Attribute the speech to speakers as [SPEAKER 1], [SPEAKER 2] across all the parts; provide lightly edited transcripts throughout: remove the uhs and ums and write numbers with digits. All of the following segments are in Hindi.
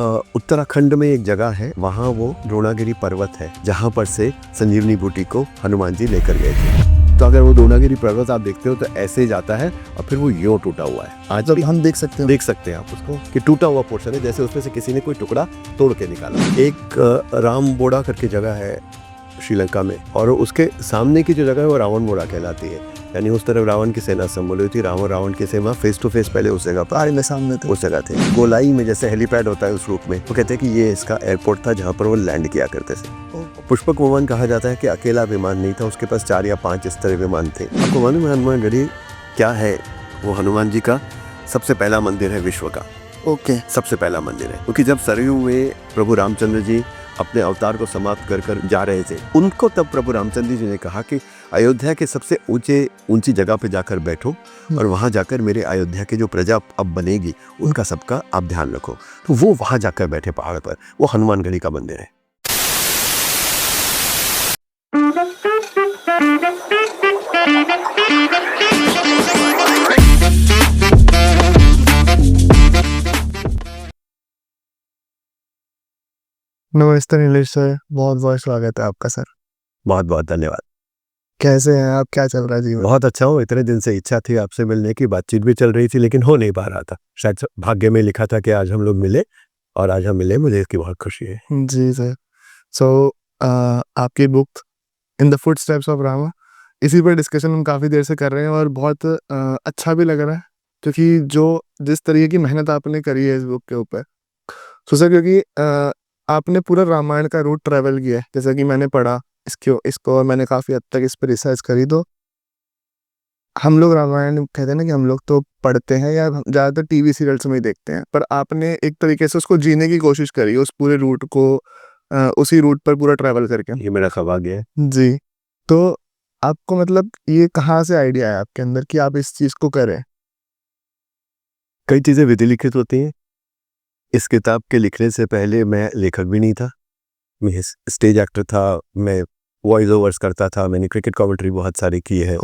[SPEAKER 1] उत्तराखंड में एक जगह है, वहाँ वो द्रोणागिरी पर्वत है, जहाँ पर से संजीवनी बूटी को हनुमान जी लेकर गए थे। तो अगर वो द्रोणागिरी पर्वत आप देखते हो तो ऐसे जाता है और फिर वो यूं टूटा हुआ है। आज भी
[SPEAKER 2] हम देख सकते हैं
[SPEAKER 1] आप उसको कि टूटा हुआ पोर्शन है, जैसे उसमें से किसी ने कोई टुकड़ा तोड़ के निकाला। एक रामबोड़ा करके जगह है श्रीलंका में, और उसके सामने की जो जगह है वो रावणबोड़ा कहलाती है। यानी उस तरफ रावण की सेना संभली हुई थी, रावण की सेना फेस टू फेस पहले उस जगह पर
[SPEAKER 2] सामने थे।
[SPEAKER 1] उस जगह थे। गोलाई में जैसे हेलीपैड होता है उस रूप में, वो कहते हैं कि ये इसका एयरपोर्ट था जहाँ पर वो लैंड किया करते थे। पुष्पक विमान कहा जाता है कि अकेला विमान नहीं था, उसके पास 4 या 5 इस तरह विमान थे। आपको मालूम है हनुमानगढ़ी क्या है? वो हनुमान जी का सबसे पहला मंदिर है विश्व का। सबसे पहला मंदिर है, क्योंकि जब सरयू में प्रभु रामचंद्र जी अपने अवतार को समाप्त कर जा रहे थे, उनको तब प्रभु रामचंद्र जी ने कहा कि अयोध्या के सबसे ऊंची जगह पे जाकर बैठो और वहां जाकर मेरे अयोध्या की जो प्रजा अब बनेगी उनका सबका आप ध्यान रखो। तो वो वहां जाकर बैठे पहाड़ पर, वो हनुमानगढ़ी का मंदिर है।
[SPEAKER 2] नमस्ते नीलेश सर, बहुत बहुत स्वागत है आपका सर।
[SPEAKER 1] बहुत बहुत धन्यवाद।
[SPEAKER 2] कैसे हैं आप? क्या चल रहा है जीवन?
[SPEAKER 1] बहुत अच्छा हूँ। इतने दिन से इच्छा थी आपसे मिलने की, बातचीत भी चल रही थी, लेकिन हो नहीं पा रहा था। शायद भाग्य में लिखा था कि आज हम लोग मिले, और आज हम मिले, मुझे इसकी बहुत खुशी है।
[SPEAKER 2] जी सर। सो आपकी book in the footsteps of Rama, इसी पर डिस्कशन हम काफ़ी देर से कर रहे हैं और बहुत अच्छा भी लग रहा है, क्योंकि जिस तरीके की मेहनत आपने करी है इस बुक के ऊपर। तो सर, क्योंकि आपने पूरा रामायण का रूट ट्रैवल किया है, जैसा कि मैंने पढ़ा इसको और मैंने काफ़ी हद तक इस पर रिसर्च करी। तो हम लोग रामायण कहते हैं ना कि हम लोग तो पढ़ते हैं या ज़्यादातर टीवी सीरियल्स में ही देखते हैं, पर आपने एक तरीके से उसको जीने की कोशिश करी, उस पूरे रूट को उसी रूट पर पूरा ट्रैवल करके।
[SPEAKER 1] ये मेरा सौभाग्य है।
[SPEAKER 2] जी। तो आपको मतलब ये कहाँ से आइडिया है आपके अंदर कि आप इस चीज़ को करें?
[SPEAKER 1] कई चीज़ें विधिलिखित होती हैं। इस किताब के लिखने से पहले मैं लेखक भी नहीं था, मैं स्टेज एक्टर था, मैं वॉइस ओवर्स करता था, मैंने क्रिकेट कमेंट्री बहुत सारी की है।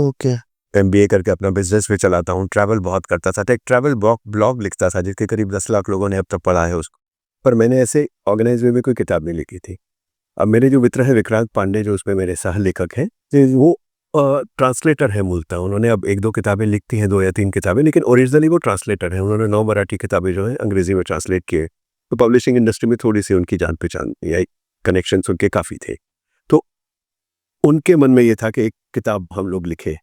[SPEAKER 1] MBA करके अपना बिजनेस भी चलाता हूँ, ट्रैवल बहुत करता था, एक ट्रैवल ब्लॉग लिखता था जिसके करीब 10 लाख लोगों ने अब तक पढ़ा है उसको। पर मैंने ऐसे ऑर्गेनाइज वे में कोई किताब नहीं लिखी थी। अब मेरे जो मित्र हैं विक्रांत पांडे, जो उसमें मेरे सह लेखक हैं, वो ट्रांसलेटर है मूलतः। उन्होंने अब 1-2 किताबें लिखती हैं, 2 या 3 किताबें, लेकिन ओरिजिनली वो ट्रांसलेटर हैं। उन्होंने 9 मराठी किताबें जो है अंग्रेजी में ट्रांसलेट किए। तो पब्लिशिंग इंडस्ट्री में थोड़ी सी उनकी जान पहचान या कनेक्शन उनके काफ़ी थे। तो उनके मन में ये था कि एक किताब हम लोग लिखे,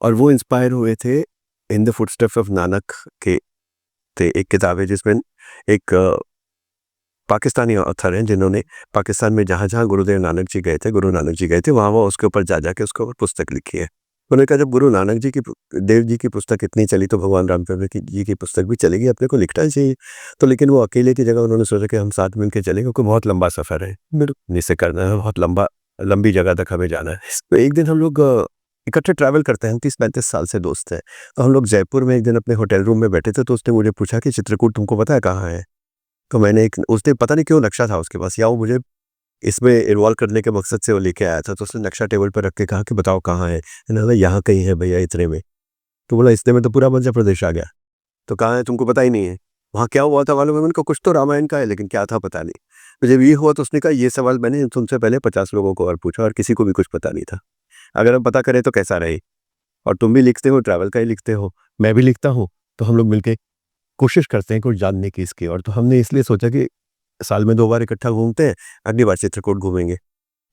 [SPEAKER 1] और वो इंस्पायर हुए थे in the footsteps of Nanak के थे। एक किताब है जिसमें एक पाकिस्तानी ऑथर हैं जिन्होंने पाकिस्तान में जहाँ जहाँ गुरु नानक जी गए थे, वहाँ उसके ऊपर जा के उसके ऊपर पुस्तक लिखी है। उन्होंने कहा जब गुरु नानक जी की देव जी की पुस्तक इतनी चली तो भगवान रामचंद्र जी की पुस्तक भी चलेगी, अपने को लिखना चाहिए। तो लेकिन वो अकेले की जगह उन्होंने सोचा कि हम साथ मिलकर चलें, क्योंकि बहुत लंबा सफ़र है, जिसे करना है, बहुत लंबी जगह तक हमें जाना है। तो एक दिन हम लोग इकट्ठे ट्रैवल करते हैं, 30-35 साल से दोस्त हैं। तो हम लोग जयपुर में एक दिन अपने होटल रूम में बैठे थे, तो उसने मुझे पूछा कि चित्रकूट तुमको पता है कहाँ है? तो मैंने उसने पता नहीं क्यों नक्शा था उसके पास, या वो मुझे इसमें इन्वॉल्व करने के मकसद से वो लेके आया था। तो उसने नक्शा टेबल पर रख के कहा कि बताओ कहाँ है? मैंने कहा यहाँ कहीं है भैया, इतने में। तो बोला इतने में तो पूरा मध्य प्रदेश आ गया। तो कहाँ है तुमको पता ही नहीं है? वहाँ क्या हुआ था मालूम है? मैंने कहा कुछ तो रामायण का है, लेकिन क्या था पता नहीं। तो जब ये हुआ तो उसने कहा ये सवाल मैंने तुमसे पहले 50 लोगों को और पूछा, और किसी को भी कुछ पता नहीं था। अगर हम पता करें तो कैसा रहे? और तुम भी लिखते हो, ट्रैवल का ही लिखते हो, मैं भी लिखता हूँ, तो हम लोग मिलके कोशिश करते हैं कुछ जानने की इसकी। और तो हमने इसलिए सोचा कि साल में 2 बार इकट्ठा घूमते हैं, अगली बार चित्रकूट घूमेंगे।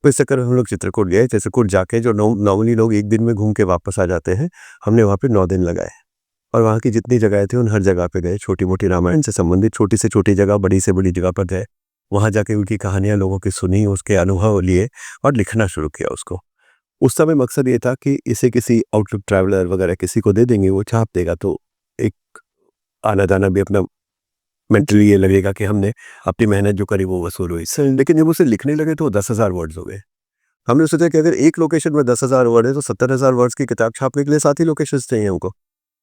[SPEAKER 1] तो इस चक्कर में हम लोग चित्रकूट गए। चित्रकूट जाके जो नॉर्मली लोग 1 दिन में घूम के वापस आ जाते हैं, हमने वहाँ पे 9 दिन लगाए, और वहाँ की जितनी जगह थी उन हर जगह पे गए। छोटी मोटी रामायण से संबंधित छोटी से छोटी जगह, बड़ी से बड़ी जगह पर गए। वहाँ जाके उनकी कहानियाँ लोगों की सुनी, उसके अनुभव लिए और लिखना शुरू किया उसको। उस समय मकसद ये था कि इसे किसी आउटलुक ट्रैवलर वगैरह किसी को दे देंगे, वो छाप देगा, तो एक आना जाना भी अपना मेंटली ये लगेगा कि हमने अपनी मेहनत जो करी वो वसूल हुई। लेकिन जब उसे लिखने लगे तो 10,000 वर्ड्स हो गए। हमने सोचा कि अगर एक लोकेशन में 10,000 वर्ड है तो 70,000 वर्ड्स की किताब छापने के लिए 7 ही लोकेशंस चाहिए हमको,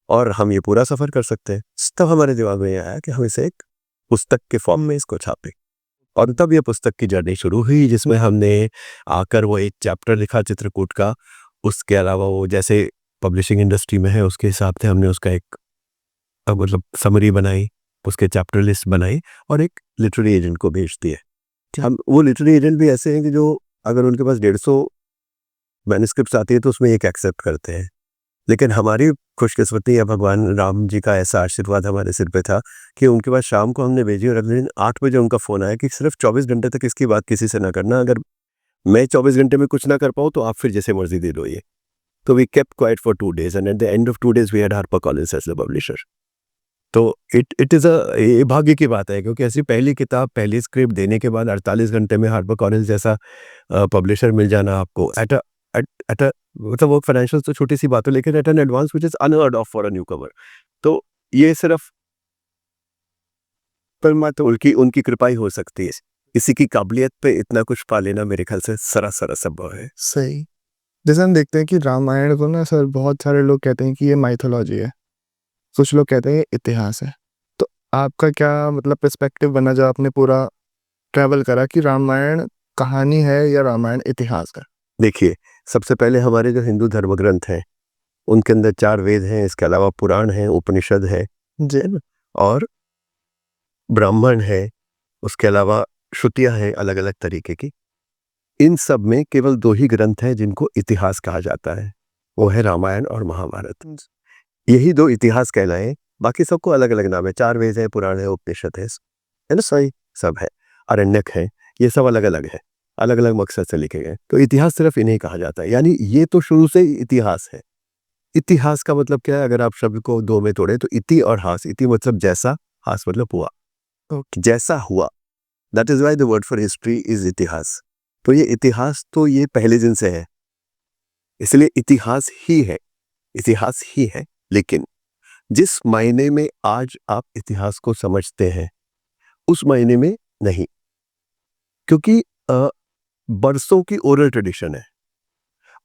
[SPEAKER 1] और हम ये पूरा सफ़र कर सकते हैं। तब हमारे दिमाग में ये आया कि हम इसे एक पुस्तक के फॉर्म में इसको छापें, और तब ये पुस्तक की जर्नी शुरू हुई, जिसमें हमने आकर वो एक चैप्टर लिखा चित्रकूट का। उसके अलावा वो जैसे पब्लिशिंग इंडस्ट्री में है उसके हिसाब से हमने उसका एक मतलब समरी बनाई, उसके चैप्टर लिस्ट बनाई और एक लिटरेरी एजेंट को भेज दिए। हम वो लिटरेरी एजेंट भी ऐसे हैं कि जो अगर उनके पास 150 मैन्युस्क्रिप्ट्स आती है तो उसमें एक एक्सेप्ट करते हैं। लेकिन हमारी खुशकिस्मती या भगवान राम जी का ऐसा आशीर्वाद हमारे सिर पे था कि उनके पास शाम को हमने भेजी और अगले दिन 8 बजे उनका फ़ोन आया कि सिर्फ 24 घंटे तक इसकी बात किसी से ना करना, अगर मैं 24 घंटे में कुछ ना कर पाऊँ तो आप फिर जैसे मर्जी दे दो ये। तो we kept quiet for 2 days and at the end of 2 days we had Harper Collins as the publisher. तो इट इज़ ये भाग्य की बात है, क्योंकि ऐसी पहली किताब, पहली स्क्रिप्ट देने के बाद 48 घंटे में हार्पर कॉलिंस जैसा पब्लिशर मिल जाना आपको एट अ मतलब वो फाइनेंशियल तो छोटी सी बात है, लेकिन at an advance which is unheard of for a newcomer. तो ये सिर्फ पर मात्र उनकी उनकी कृपा ही हो सकती है। किसी की काबिलियत पे इतना कुछ पा लेना मेरे ख्याल से सरासर असंभव है।
[SPEAKER 2] सही। जैसे हम देखते हैं कि रामायण को ना सर बहुत सारे लोग कहते हैं कि ये माइथोलॉजी है, कुछ लोग कहते हैं ये इतिहास है। तो आपका क्या मतलब पर्सपेक्टिव बना जब आपने पूरा ट्रैवल करा कि रामायण कहानी है या रामायण इतिहास है?
[SPEAKER 1] देखिए, सबसे पहले हमारे जो हिंदू धर्म ग्रंथ हैं, उनके अंदर 4 वेद हैं, इसके अलावा पुराण हैं, उपनिषद है
[SPEAKER 2] जी।
[SPEAKER 1] ना? और ब्राह्मण है, उसके अलावा श्रुतियाँ हैं अलग-अलग तरीके की। इन सब में केवल 2 ही ग्रंथ हैं जिनको इतिहास कहा जाता है, वो है रामायण और महाभारत। यही 2 इतिहास कहलाएँ, बाकी सबको अलग-अलग नाम है। 4 वेद हैं, पुराण है, उपनिषद है ना? सही सब है, आरण्यक है, ये सब अलग-अलग है, अलग-अलग मकसद से लिखे गए। तो इतिहास सिर्फ इन्हें कहा जाता है, यानी ये तो शुरू से ही इतिहास है। इतिहास का मतलब क्या है? अगर आप शब्द को 2 में तोड़ें तो इति और हास। इति मतलब जैसा, हास मतलब हुआ।
[SPEAKER 2] ओके।
[SPEAKER 1] जैसा हुआ, that is why the word for history is इतिहास। तो ये इतिहास तो ये पहले दिन से है, इसलिए इतिहास ही है, इतिहास ही है। लेकिन जिस मायने में आज आप इतिहास को समझते हैं, उस मायने में नहीं, क्योंकि बरसों की ओरल ट्रेडिशन है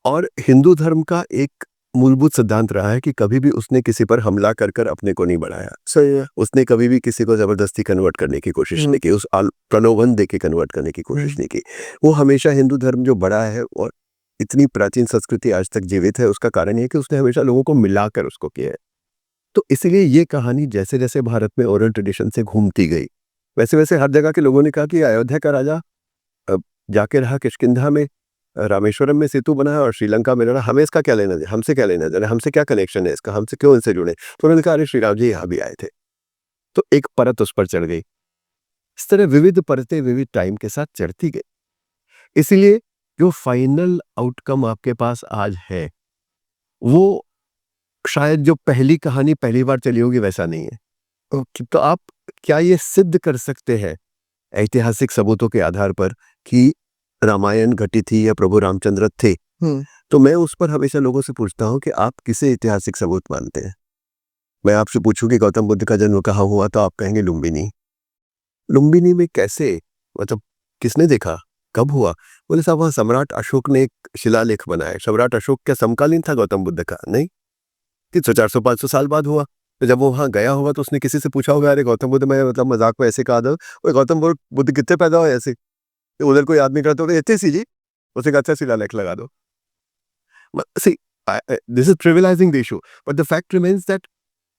[SPEAKER 1] और हिंदू धर्म का एक मूलभूत सिद्धांत रहा है कि कभी भी उसने किसी पर हमला कर कर अपने को नहीं बढ़ाया।
[SPEAKER 2] सही है।
[SPEAKER 1] उसने कभी भी किसी को जबरदस्ती कन्वर्ट करने की कोशिश नहीं की, उस प्रलोभन दे के कन्वर्ट करने की कोशिश नहीं की। वो हमेशा हिंदू धर्म जो बड़ा है और इतनी प्राचीन संस्कृति आज तक जीवित है, उसका कारण ये है कि उसने हमेशा लोगों को मिलाकर उसको किया है। तो इसलिए ये कहानी जैसे जैसे भारत में ओरल ट्रेडिशन से घूमती गई, वैसे वैसे हर जगह के लोगों ने कहा कि अयोध्या का राजा जाके रहा किष्किंधा में, रामेश्वरम में सेतु बना है और श्रीलंका में रहा, हमें इसका क्या लेना देना, हमसे क्या लेना देना, हमसे क्या कनेक्शन है इसका, हमसे क्यों इनसे जुड़े? तो उन्होंने कहा अरे श्री राम जी यहाँ भी आए थे। तो एक परत उस पर चढ़ गई। इस तरह विविध परतें विविध टाइम के साथ चढ़ती गई। इसीलिए जो फाइनल आउटकम आपके पास आज है, वो शायद जो पहली कहानी पहली बार चली होगी वैसा नहीं है।
[SPEAKER 2] ओके।
[SPEAKER 1] तो आप क्या ये सिद्ध कर सकते हैं ऐतिहासिक सबूतों के आधार पर कि रामायण घटी थी या प्रभु रामचंद्र थे? तो मैं उस पर हमेशा लोगों से पूछता हूं कि आप किसे ऐतिहासिक सबूत मानते हैं? मैं आपसे पूछूं कि गौतम बुद्ध का जन्म कहाँ हुआ तो आप कहेंगे लुम्बिनी। लुम्बिनी में कैसे, मतलब किसने देखा, कब हुआ? बोले साहब वहाँ सम्राट अशोक ने एक शिलालेख बनाया। सम्राट अशोक क्या समकालीन था गौतम बुद्ध का? नहीं, 300 400 500 साल बाद हुआ। तो जब वो वहाँ गया होगा तो उसने किसी से पूछा होगा अरे गौतम बुद्ध, मैं मतलब मजाक में ऐसे कहा था, ओए गौतम बुद्ध कितने पैदा हुए ऐसे? तो उधर कोई आदमी करता होगा इतने सी जी, उसे कहा अच्छा शिलालेख लगा दो। See this is trivialising the issue, but the fact remains that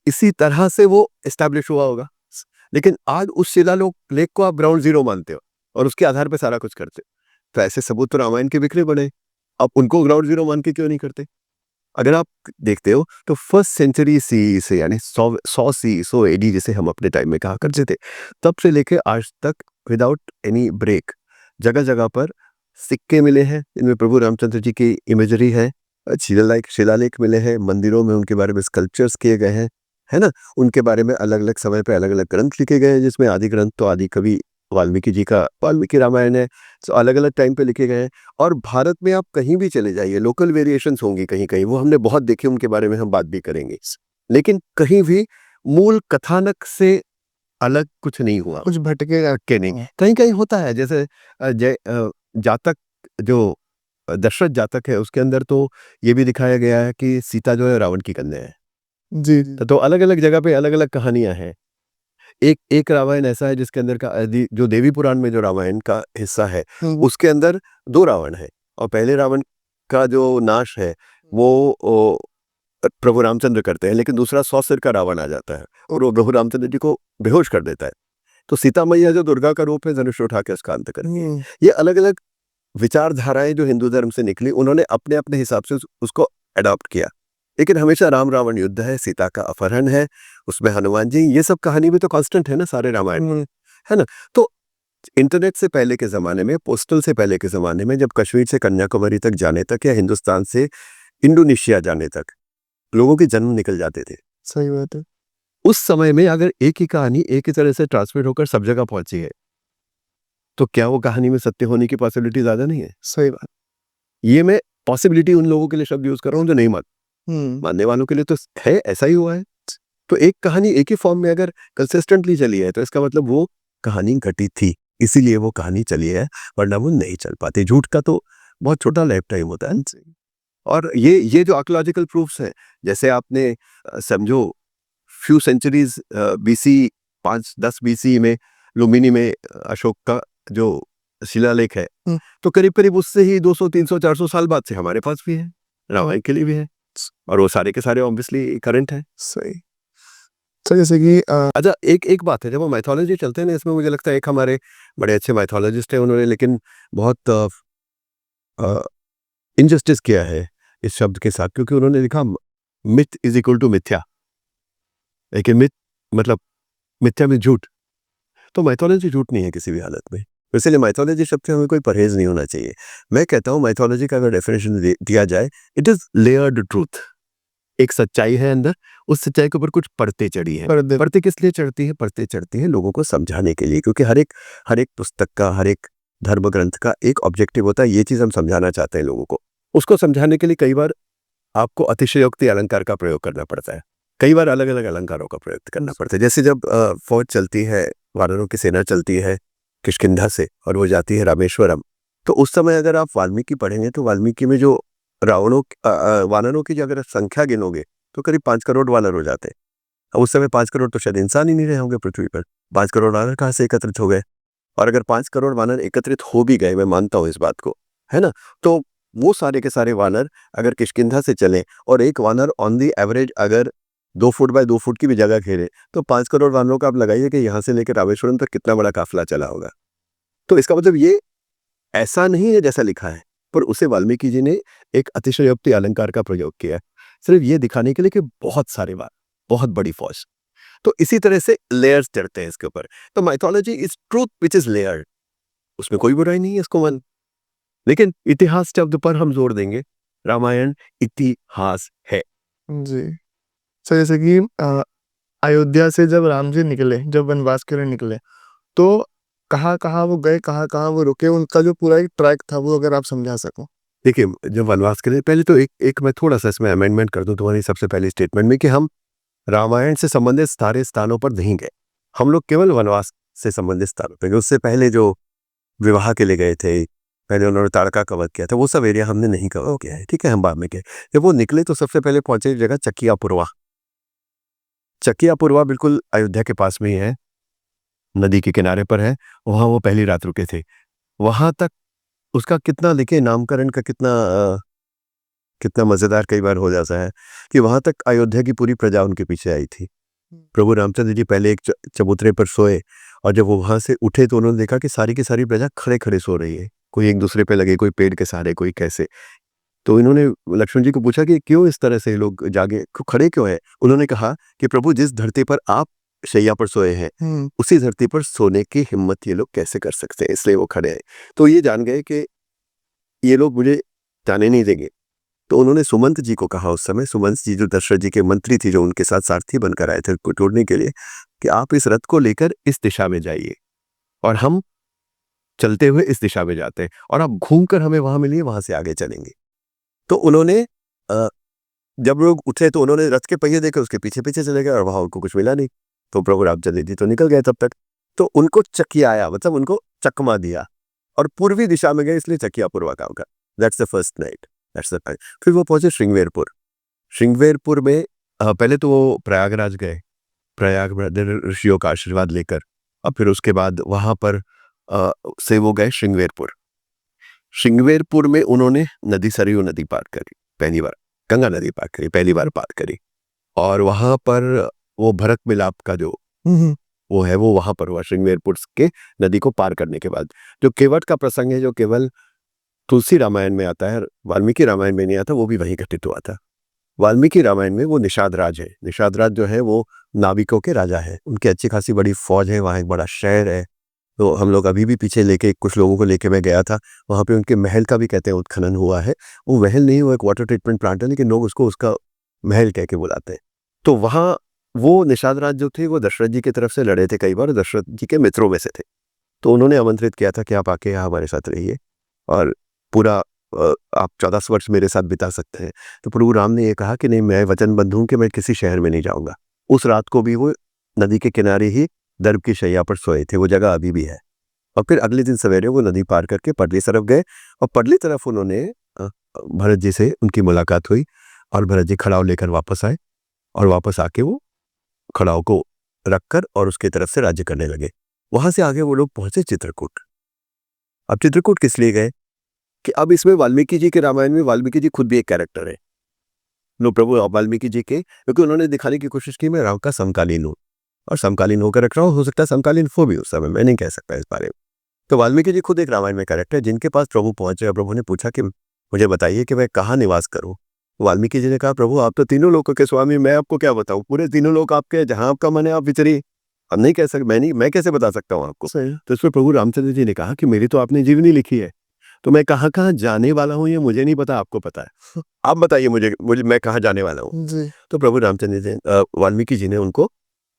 [SPEAKER 1] इसी तरह से वो एस्टैब्लिश हुआ होगा। लेकिन आज उस शिलालेख को आप ग्राउंड जीरो मानते हो और उसके आधार पर सारा कुछ करते हो। तो ऐसे सबूत तो रामायण के बिखरे पड़े, आप उनको ग्राउंड जीरो मान के क्यों नहीं करते? अगर आप देखते हो तो फर्स्ट सेंचुरी सी से, यानी 100 एडी जिसे हम अपने टाइम में कहा करते थे, तब से लेके आज तक विदाउट एनी ब्रेक जगह जगह पर सिक्के मिले हैं इनमें प्रभु रामचंद्र जी की इमेजरी है, शिलालेख मिले हैं, मंदिरों में उनके बारे में स्कल्पचर्स किए गए हैं, है ना? उनके बारे में अलग अलग समय पे अलग अलग ग्रंथ लिखे गए हैं, जिसमें आदि ग्रंथ तो आदि कवि वाल्मीकि जी का वाल्मीकि रामायण है। तो अलग अलग टाइम पे लिखे गए हैं। और भारत में आप कहीं भी चले जाइए, लोकल वेरिएशंस होंगी कहीं कहीं, वो हमने बहुत देखे, उनके बारे में हम बात भी करेंगे। लेकिन कहीं भी मूल कथानक से अलग कुछ नहीं हुआ,
[SPEAKER 2] कुछ भटके
[SPEAKER 1] के नहीं। कहीं कहीं होता है, जैसे जातक जो दशरथ जातक है उसके अंदर तो ये भी दिखाया गया है कि सीता जो है रावण की कन्या है।
[SPEAKER 2] जी।
[SPEAKER 1] तो अलग अलग जगह पे अलग अलग कहानियां हैं। एक एक रामायण ऐसा है जिसके अंदर का जो देवी पुराण में जो रामायण का हिस्सा है, उसके अंदर 2 रावण है और पहले रावण का जो नाश है वो प्रभु रामचंद्र करते हैं, लेकिन दूसरा 100 सिर का रावण आ जाता है और वो प्रभु रामचंद्र जी को बेहोश कर देता है। तो सीता मैया जो दुर्गा का रूप है, धनुष उठा के उसका अंत करती है। ये अलग अलग विचारधाराएं जो हिंदू धर्म से निकली, उन्होंने अपने अपने हिसाब से उसको अडॉप्ट किया। लेकिन हमेशा राम रावण युद्ध है, सीता का अपहरण है, उसमें हनुमान जी, ये सब कहानी भी तो कांस्टेंट है ना सारे रामायण में, है ना। तो इंटरनेट से पहले के ज़माने में, पोस्टल से पहले के ज़माने में, जब कश्मीर से कन्याकुमारी तक जाने तक या हिंदुस्तान से इंडोनेशिया जाने तक लोगों के जन्म निकल जाते थे।
[SPEAKER 2] सही बात है।
[SPEAKER 1] उस समय में अगर एक ही कहानी एक ही तरह से ट्रांसमिट होकर सब जगह पहुंची है, तो क्या वो कहानी में सत्य होने की पॉसिबिलिटी ज़्यादा नहीं है?
[SPEAKER 2] सही बात।
[SPEAKER 1] ये मैं पॉसिबिलिटी उन लोगों के लिए शब्द यूज़ कर रहा हूँ जो नहीं मानने वालों के लिए तो है, ऐसा ही हुआ है। तो एक कहानी एक ही फॉर्म में अगर कंसिस्टेंटली चली है, तो इसका मतलब वो कहानी घटी थी, इसीलिए वो कहानी चली है, वरना वो नहीं चल पाती। झूठ का तो बहुत छोटा लाइफ टाइम होता है। और ये जो आर्कियोलॉजिकल प्रूफ्स हैं, जैसे आपने समझो फ्यू सेंचुरीज बीसी 5-10 बीसी में लुम्बिनी में अशोक का जो शिलालेख है, तो करीब करीब उससे ही 200, 300, 400 साल बाद से हमारे पास भी है, रामायण के लिए भी है, और वो सारे के सारे ऑब्वियसली करंट है।
[SPEAKER 2] सही। तो जैसे कि
[SPEAKER 1] अच्छा, एक बात है, जब वो माइथोलॉजी चलते हैं ना, इसमें मुझे लगता है एक हमारे बड़े अच्छे माइथोलॉजिस्ट हैं, उन्होंने लेकिन बहुत इनजस्टिस किया है इस शब्द के साथ, क्योंकि उन्होंने लिखा मिथ इज इक्वल टू मिथ्या, लेकिन मिथ मतलब मिथ्या में झूठ। तो माइथोलॉजी झूठ नहीं है किसी भी हालत में, इसलिए माइथोलॉजी शब्द से हमें कोई परहेज नहीं होना चाहिए। मैं कहता हूँ माइथोलॉजी का अगर डेफिनेशन दिया जाए, इट इज लेयर्ड ट्रूथ। एक सच्चाई है अंदर, उस सच्चाई के ऊपर कुछ परतें चढ़ी हैं। परतें किस लिए चढ़ती है? परतें चढ़ती है लोगों को समझाने के लिए, क्योंकि हर एक पुस्तक का, हर एक धर्म ग्रंथ का एक ऑब्जेक्टिव होता है, ये चीज हम समझाना चाहते हैं लोगों को। उसको समझाने के लिए कई बार आपको अतिशयोक्ति अलंकार का प्रयोग करना पड़ता है, कई बार अलग अलग अलंकारों का प्रयोग करना पड़ता है। जैसे जब फौज चलती है, वानरों की सेना चलती है किष्किंधा से और वो जाती है रामेश्वरम, तो उस समय अगर आप वाल्मीकि पढ़ेंगे तो वाल्मीकि में जो वानरों की जो अगर संख्या गिनोगे तो करीब 5 करोड़ वानर हो जाते हैं। अब उस समय 5 करोड़ तो शायद इंसान ही नहीं रहे होंगे पृथ्वी पर, 5 करोड़ वानर कहाँ से एकत्रित हो गए? और अगर 5 करोड़ वानर एकत्रित हो भी गए, मैं मानता हूँ इस बात को, है ना, तो वो सारे के सारे वानर अगर किष्किंधा से चले और एक वानर ऑन दी एवरेज अगर 2 फुट बाय 2 फुट की भी जगह घेरे, तो 5 करोड़ वानरों का आप लगाइए कि यहाँ से लेकर रामेश्वरम तक कितना बड़ा काफिला चला होगा। तो इसका मतलब ये ऐसा नहीं है जैसा लिखा है, पर उसे वाल्मीकि जी ने एक अतिशयोक्ति अलंकार का प्रयोग किया है, सिर्फ ये दिखाने के लिए कि बहुत सारे वार, बहुत बड़ी फौज। तो इसी तरह से लेयर्स चढ़ते हैं इसके ऊपर। तो mythology is truth which is layered, उसमें कोई बुराई नहीं है इसको मन। लेकिन इतिहास शब्द पर हम जोर देंगे, रामायण इतिहास है।
[SPEAKER 2] जी। तो जैसे कि अयोध्या से जब राम जी निकले, जब वनवास के लिए निकले, तो कहाँ-कहाँ वो गए, कहाँ-कहाँ वो रुके, उनका जो पूरा एक ट्रैक था, वो अगर आप समझा सको?
[SPEAKER 1] देखिए, जब वनवास के लिए पहले तो एक मैं थोड़ा-सा इसमें अमेंडमेंट कर दूँ तुम्हारी सबसे पहली स्टेटमेंट में कि हम रामायण से संबंधित सारे स्थानों पर नहीं गए। हम लोग केवल वनवास से संबंधित स्थानों पे गए। उससे पहले जो विवाह के लिए गए थे, पहले उन्होंने ताड़का का वध किया था, वो सब एरिया हमने नहीं कवर किया है, ठीक है, हम बाद में गए। जब वो निकले तो सबसे पहले पहुंचे जगह चकिया पूर्वा। चकिया पूर्वा बिल्कुल अयोध्या के पास में ही है, नदी के किनारे पर है, वहाँ वो पहली रात रुके थे। वहाँ तक उसका कितना देखिए नामकरण का कितना मज़ेदार कई बार हो जाता है कि वहाँ तक अयोध्या की पूरी प्रजा उनके पीछे आई थी। प्रभु रामचंद्र जी पहले एक चबूतरे पर सोए, और जब वो वहाँ से उठे तो उन्होंने देखा कि सारी की सारी प्रजा खड़े-खड़े सो रही है। कोई एक दूसरे पे लगे, कोई पेड़ के सहारे, कोई कैसे। तो इन्होंने लक्ष्मण जी को पूछा कि क्यों इस तरह से ये लोग जागे, खड़े क्यों हैं? उन्होंने कहा कि प्रभु, जिस धरती पर आप शैया पर सोए हैं, उसी धरती पर सोने की हिम्मत ये लोग कैसे कर सकते हैं, इसलिए वो खड़े हैं। तो ये जान गए कि ये लोग मुझे जाने नहीं देंगे। तो उन्होंने सुमंत जी को कहा उस समय, सुमंत जी जो दशरथ जी के मंत्री थे, जो उनके साथ सारथी बनकर आए थे उनको तोड़ने के लिए, कि आप इस रथ को लेकर इस दिशा में जाइए और हम चलते हुए इस दिशा में जाते हैं, और आप घूमकर हमें वहां मिलिए, वहां से आगे चलेंगे। तो उन्होंने जब लोग उठे तो उन्होंने रथ के पहिए देकर उसके पीछे पीछे चले गए, और वहां उनको कुछ मिला नहीं। तो प्रभु रामचंद्र जी तो निकल गए तब तक, तो उनको चकियाया, मतलब उनको चकमा दिया और पूर्वी दिशा में गए, इसलिए चकिया पूर्वा काम का। That's the first night, that's the time. फिर वो पहुंचे श्रृंगवेरपुर। श्रृंगवेरपुर में पहले तो वो प्रयागराज गए, प्रयाग में ऋषियों का आशीर्वाद लेकर, और फिर उसके बाद वहां पर से वो गए श्रृंगवेरपुर। श्रृंगवेरपुर में उन्होंने नदी सरयू नदी पार करी पहली बार, गंगा नदी पार करी पहली बार पार करी, और वहां पर वो भरत मिलाप का जो वो है वो वहां पर हुआ श्रृंगेरपुर के नदी को पार करने के बाद। जो केवट का प्रसंग है जो केवल तुलसी रामायण में आता है, वाल्मीकि रामायण में नहीं आता, वो भी वहीं घटित हुआ था। वाल्मीकि रामायण में वो निषाद राज है। निषाद राज जो है वो नाविकों के राजा है, उनकी अच्छी खासी बड़ी फौज है, वहाँ एक बड़ा शहर है। तो हम लोग अभी भी पीछे लेके कुछ लोगों को लेके मैं गया था, वहाँ पे उनके महल का भी कहते हैं उत्खनन हुआ है। वो महल नहीं, वो एक वाटर ट्रीटमेंट प्लांट है, लेकिन लोग उसको उसका महल कह के बुलाते हैं। तो वहाँ वो निषाद राज जो थे वो दशरथ जी की तरफ से लड़े थे कई बार, दशरथ जी के मित्रों में से थे। तो उन्होंने आमंत्रित किया था कि आप आके यहाँ हमारे साथ रहिए और पूरा आप 14 वर्ष मेरे साथ बिता सकते हैं। तो प्रभु राम ने ये कहा कि नहीं, मैं वचनबद्ध हूँ कि मैं किसी शहर में नहीं जाऊँगा। उस रात को भी वो नदी के किनारे ही दर्भ की शैया पर सोए थे, वो जगह अभी भी है। और फिर अगले दिन सवेरे वो नदी पार करके पडली तरफ गए और पडली तरफ उन्होंने भरत जी से उनकी मुलाकात हुई और भरत जी खड़ाव लेकर वापस आए और वापस आके वो खड़ाव को रखकर और उसके तरफ से राज्य करने लगे। वहां से आगे वो लोग पहुंचे चित्रकूट। अब चित्रकूट किस लिए गए कि अब इसमें वाल्मीकि जी के रामायण में वाल्मीकि जी खुद भी एक कैरेक्टर है। नो प्रभु वाल्मीकि जी के, क्योंकि उन्होंने दिखाने की कोशिश की मैं राम का समकालीन हूँ और समकालीन होकर रख रहा हूँ, हो सकता है समकालीन हो भी उस समय, मैं नहीं कह सकता इस बारे में। तो वाल्मीकि जी खुद एक रामायण में कैरेक्टर है जिनके पास प्रभु पहुंचे और प्रभु ने पूछा कि मुझे बताइए कि मैं कहाँ निवास करूं। वाल्मीकि जी ने कहा प्रभु आप तो तीनों लोकों के स्वामी, मैं आपको क्या बताऊं, पूरे तीनों लोक आपके, जहां आपका मन है आप विचरिए। अब नहीं कह सकता, मैं कैसे बता सकता हूँ आपको। तो इस पर प्रभु रामचंद्र जी ने कहा कि मेरी तो आपने जीवनी लिखी है, तो मैं कहाँ कहाँ जाने वाला हूँ ये मुझे नहीं पता, आपको पता है। आप बताइए मुझे मैं कहाँ जाने वाला हूँ। तो प्रभु रामचंद्र जी वाल्मीकि जी ने उनको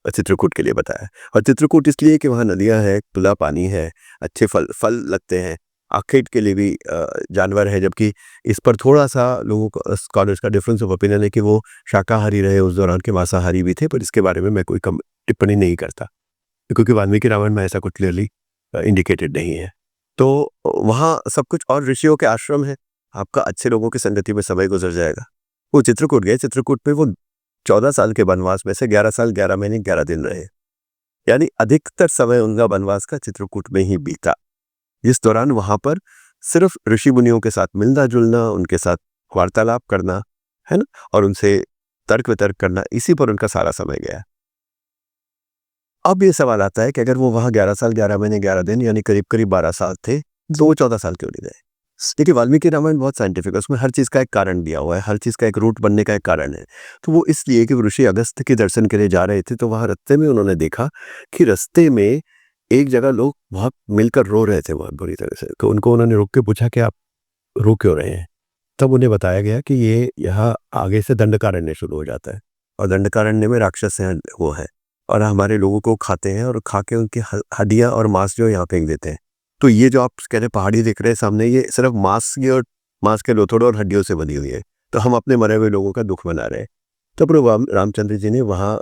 [SPEAKER 1] चित्रकूट के लिए बताया। और चित्रकूट इसलिए कि वहाँ नदियाँ हैं, खुला पानी है, अच्छे फल लगते हैं, आखेट के लिए भी जानवर है, जबकि इस पर थोड़ा सा लोगों को स्कॉलर्स का डिफरेंस ऑफ ओपिनियन है कि वो शाकाहारी रहे उस दौरान के मांसाहारी भी थे, पर इसके बारे में मैं कोई टिप्पणी नहीं करता क्योंकि वाल्मीकि रामायण में ऐसा कुछ क्लियरली इंडिकेटेड नहीं है। तो वहाँ सब कुछ और ऋषियों के आश्रम है, आपका अच्छे लोगों की संगति में समय गुजर जाएगा। वो चित्रकूट गए, चित्रकूट में वो 14 साल के वनवास में से 11 साल 11 महीने 11 दिन रहे, यानी अधिकतर समय उनका वनवास का चित्रकूट में ही बीता। इस दौरान वहां पर सिर्फ ऋषि मुनियों के साथ मिलना जुलना, उनके साथ वार्तालाप करना है ना, और उनसे तर्क वितर्क करना, इसी पर उनका सारा समय गया। अब ये सवाल आता है कि अगर वो वहां 11 साल 11 महीने 11 दिन यानी करीब करीब 12 साल थे, तो वो 14 साल क्यों नहीं गए। देखिए वाल्मीकि रामायण बहुत साइंटिफिक है, उसमें हर चीज का एक कारण दिया हुआ है, हर चीज का एक रूट बनने का एक कारण है। तो वो इसलिए कि वो ऋषि अगस्त्य के दर्शन के लिए जा रहे थे, तो वहां रास्ते में उन्होंने देखा कि रास्ते में एक जगह लोग बहुत मिलकर रो रहे थे बहुत बुरी तरह से। तो उनको उन्होंने रुक के पूछा कि आप रो क्यों रहे हैं। तब उन्हें बताया गया कि ये यहाँ आगे से दंडकारण्य शुरू हो जाता है और दंडकारण्य में राक्षस हैं, वो है और हमारे लोगों को खाते हैं और खा के उनकी हड्डियां और मांस जो यहाँ फेंक देते हैं। तो ये जो आप कह रहे पहाड़ी दिख रहे हैं सामने, ये सिर्फ मांस के लोथड़ों और हड्डियों से बनी हुई है। तो हम अपने मरे हुए लोगों का दुख मना रहे हैं। तो प्रभु रामचंद्र जी ने वहाँ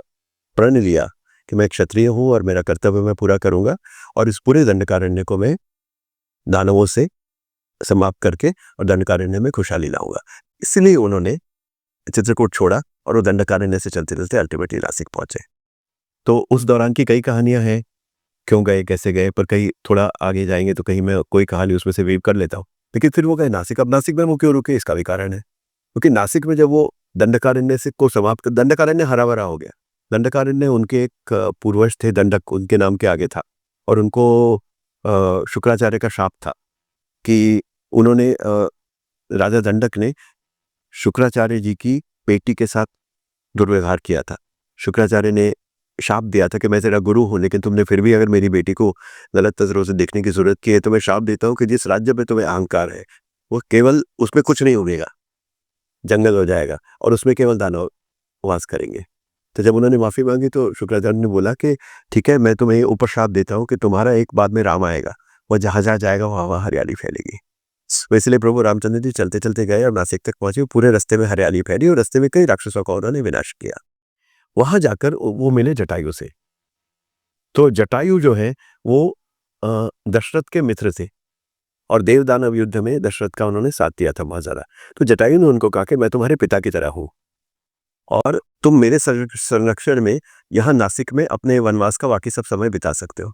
[SPEAKER 1] प्रण लिया कि मैं क्षत्रिय हूँ और मेरा कर्तव्य मैं पूरा करूंगा और इस पूरे दंडकारण्य को मैं दानवों से समाप्त करके और दंडकारण्य में खुशहाली लाऊंगा। इसलिए उन्होंने चित्रकूट छोड़ा और वो दंडकारण्य से चलते चलते अल्टीमेटली नासिक पहुंचे। तो उस दौरान की कई कहानियां हैं, क्यों गए कैसे गए, पर कहीं थोड़ा आगे जाएंगे तो कहीं मैं कोई कहानी उसमें से वीव कर लेता हूँ। लेकिन फिर वो गए नासिक। अब नासिक में वो क्यों रुके, इसका भी कारण है, क्योंकि नासिक में जब वो दंडकारण्य से को समाप्त, दंडकारण्य हरा भरा हो गया। दंडकारण्य उनके एक पूर्वज थे, दंडक उनके नाम के आगे था और उनको शुक्राचार्य का शाप था कि उन्होंने राजा दंडक ने शुक्राचार्य जी की बेटी के साथ दुर्व्यवहार किया था। शुक्राचार्य ने शाप दिया था कि मैं तेरा गुरु हूं, लेकिन तुमने फिर भी अगर मेरी बेटी को गलत नजरों से देखने की जरूरत की है तो मैं शाप देता हूं कि जिस राज्य में तुम्हें अहंकार है वो केवल उसमें कुछ नहीं उगेगा, जंगल हो जाएगा और उसमें केवल दानव वास करेंगे। तो जब उन्होंने माफी मांगी तो शुक्राचार्य ने बोला कि ठीक है, मैं तुम्हें ऊपर शाप देता हूँ कि तुम्हारा एक बाद में राम आएगा, वह जहां जहां जाएगा वहां हरियाली फैलेगी। तो इसलिए प्रभु रामचंद्र जी चलते चलते गए और नासिक तक पहुंचे। पूरे रास्ते में हरियाली फैली और रास्ते में कई राक्षसों का उन्होंने विनाश किया। वहां जाकर वो मिले जटायु से। तो जटायु जो है वो दशरथ के मित्र थे और देव दानव युद्ध में दशरथ का उन्होंने साथ दिया था बहुत ज्यादा। तो जटायु ने उनको कहा कि मैं तुम्हारे पिता की तरह हूं और तुम मेरे संरक्षण में यहाँ नासिक में अपने वनवास का बाकी सब समय बिता सकते हो,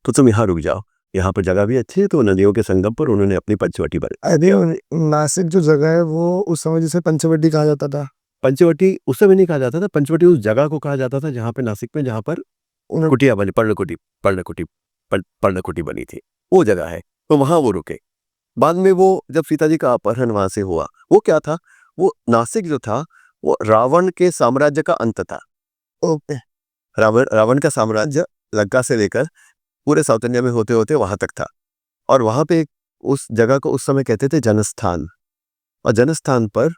[SPEAKER 1] तो तुम यहाँ रुक जाओ, यहाँ पर जगह भी अच्छी है। तो नदियों के संगम पर उन्होंने अपनी पंचवटी बनाई।
[SPEAKER 2] अरे नासिक जो जगह है वो उस समय जिसे पंचवटी कहा जाता था,
[SPEAKER 1] पंचवटी उस समय नहीं कहा जाता था, पंचवटी उस जगह को कहा जाता था जहाँ पे नासिक में जहाँ पर
[SPEAKER 2] उन्होंने
[SPEAKER 1] कुटिया बनी, पर्णकुटी बनी थी, वो जगह है। तो वहां वो रुके। बाद में वो जब सीता जी का अपहरण वहां से हुआ, वो क्या था, वो नासिक जो था वो रावण के साम्राज्य का अंत था।
[SPEAKER 2] ओके
[SPEAKER 1] रावण का साम्राज्य लंका से लेकर पूरे साउथ इंडिया में होते होते वहां तक था। और वहां पे उस जगह को उस समय कहते थे जनस्थान। और जनस्थान पर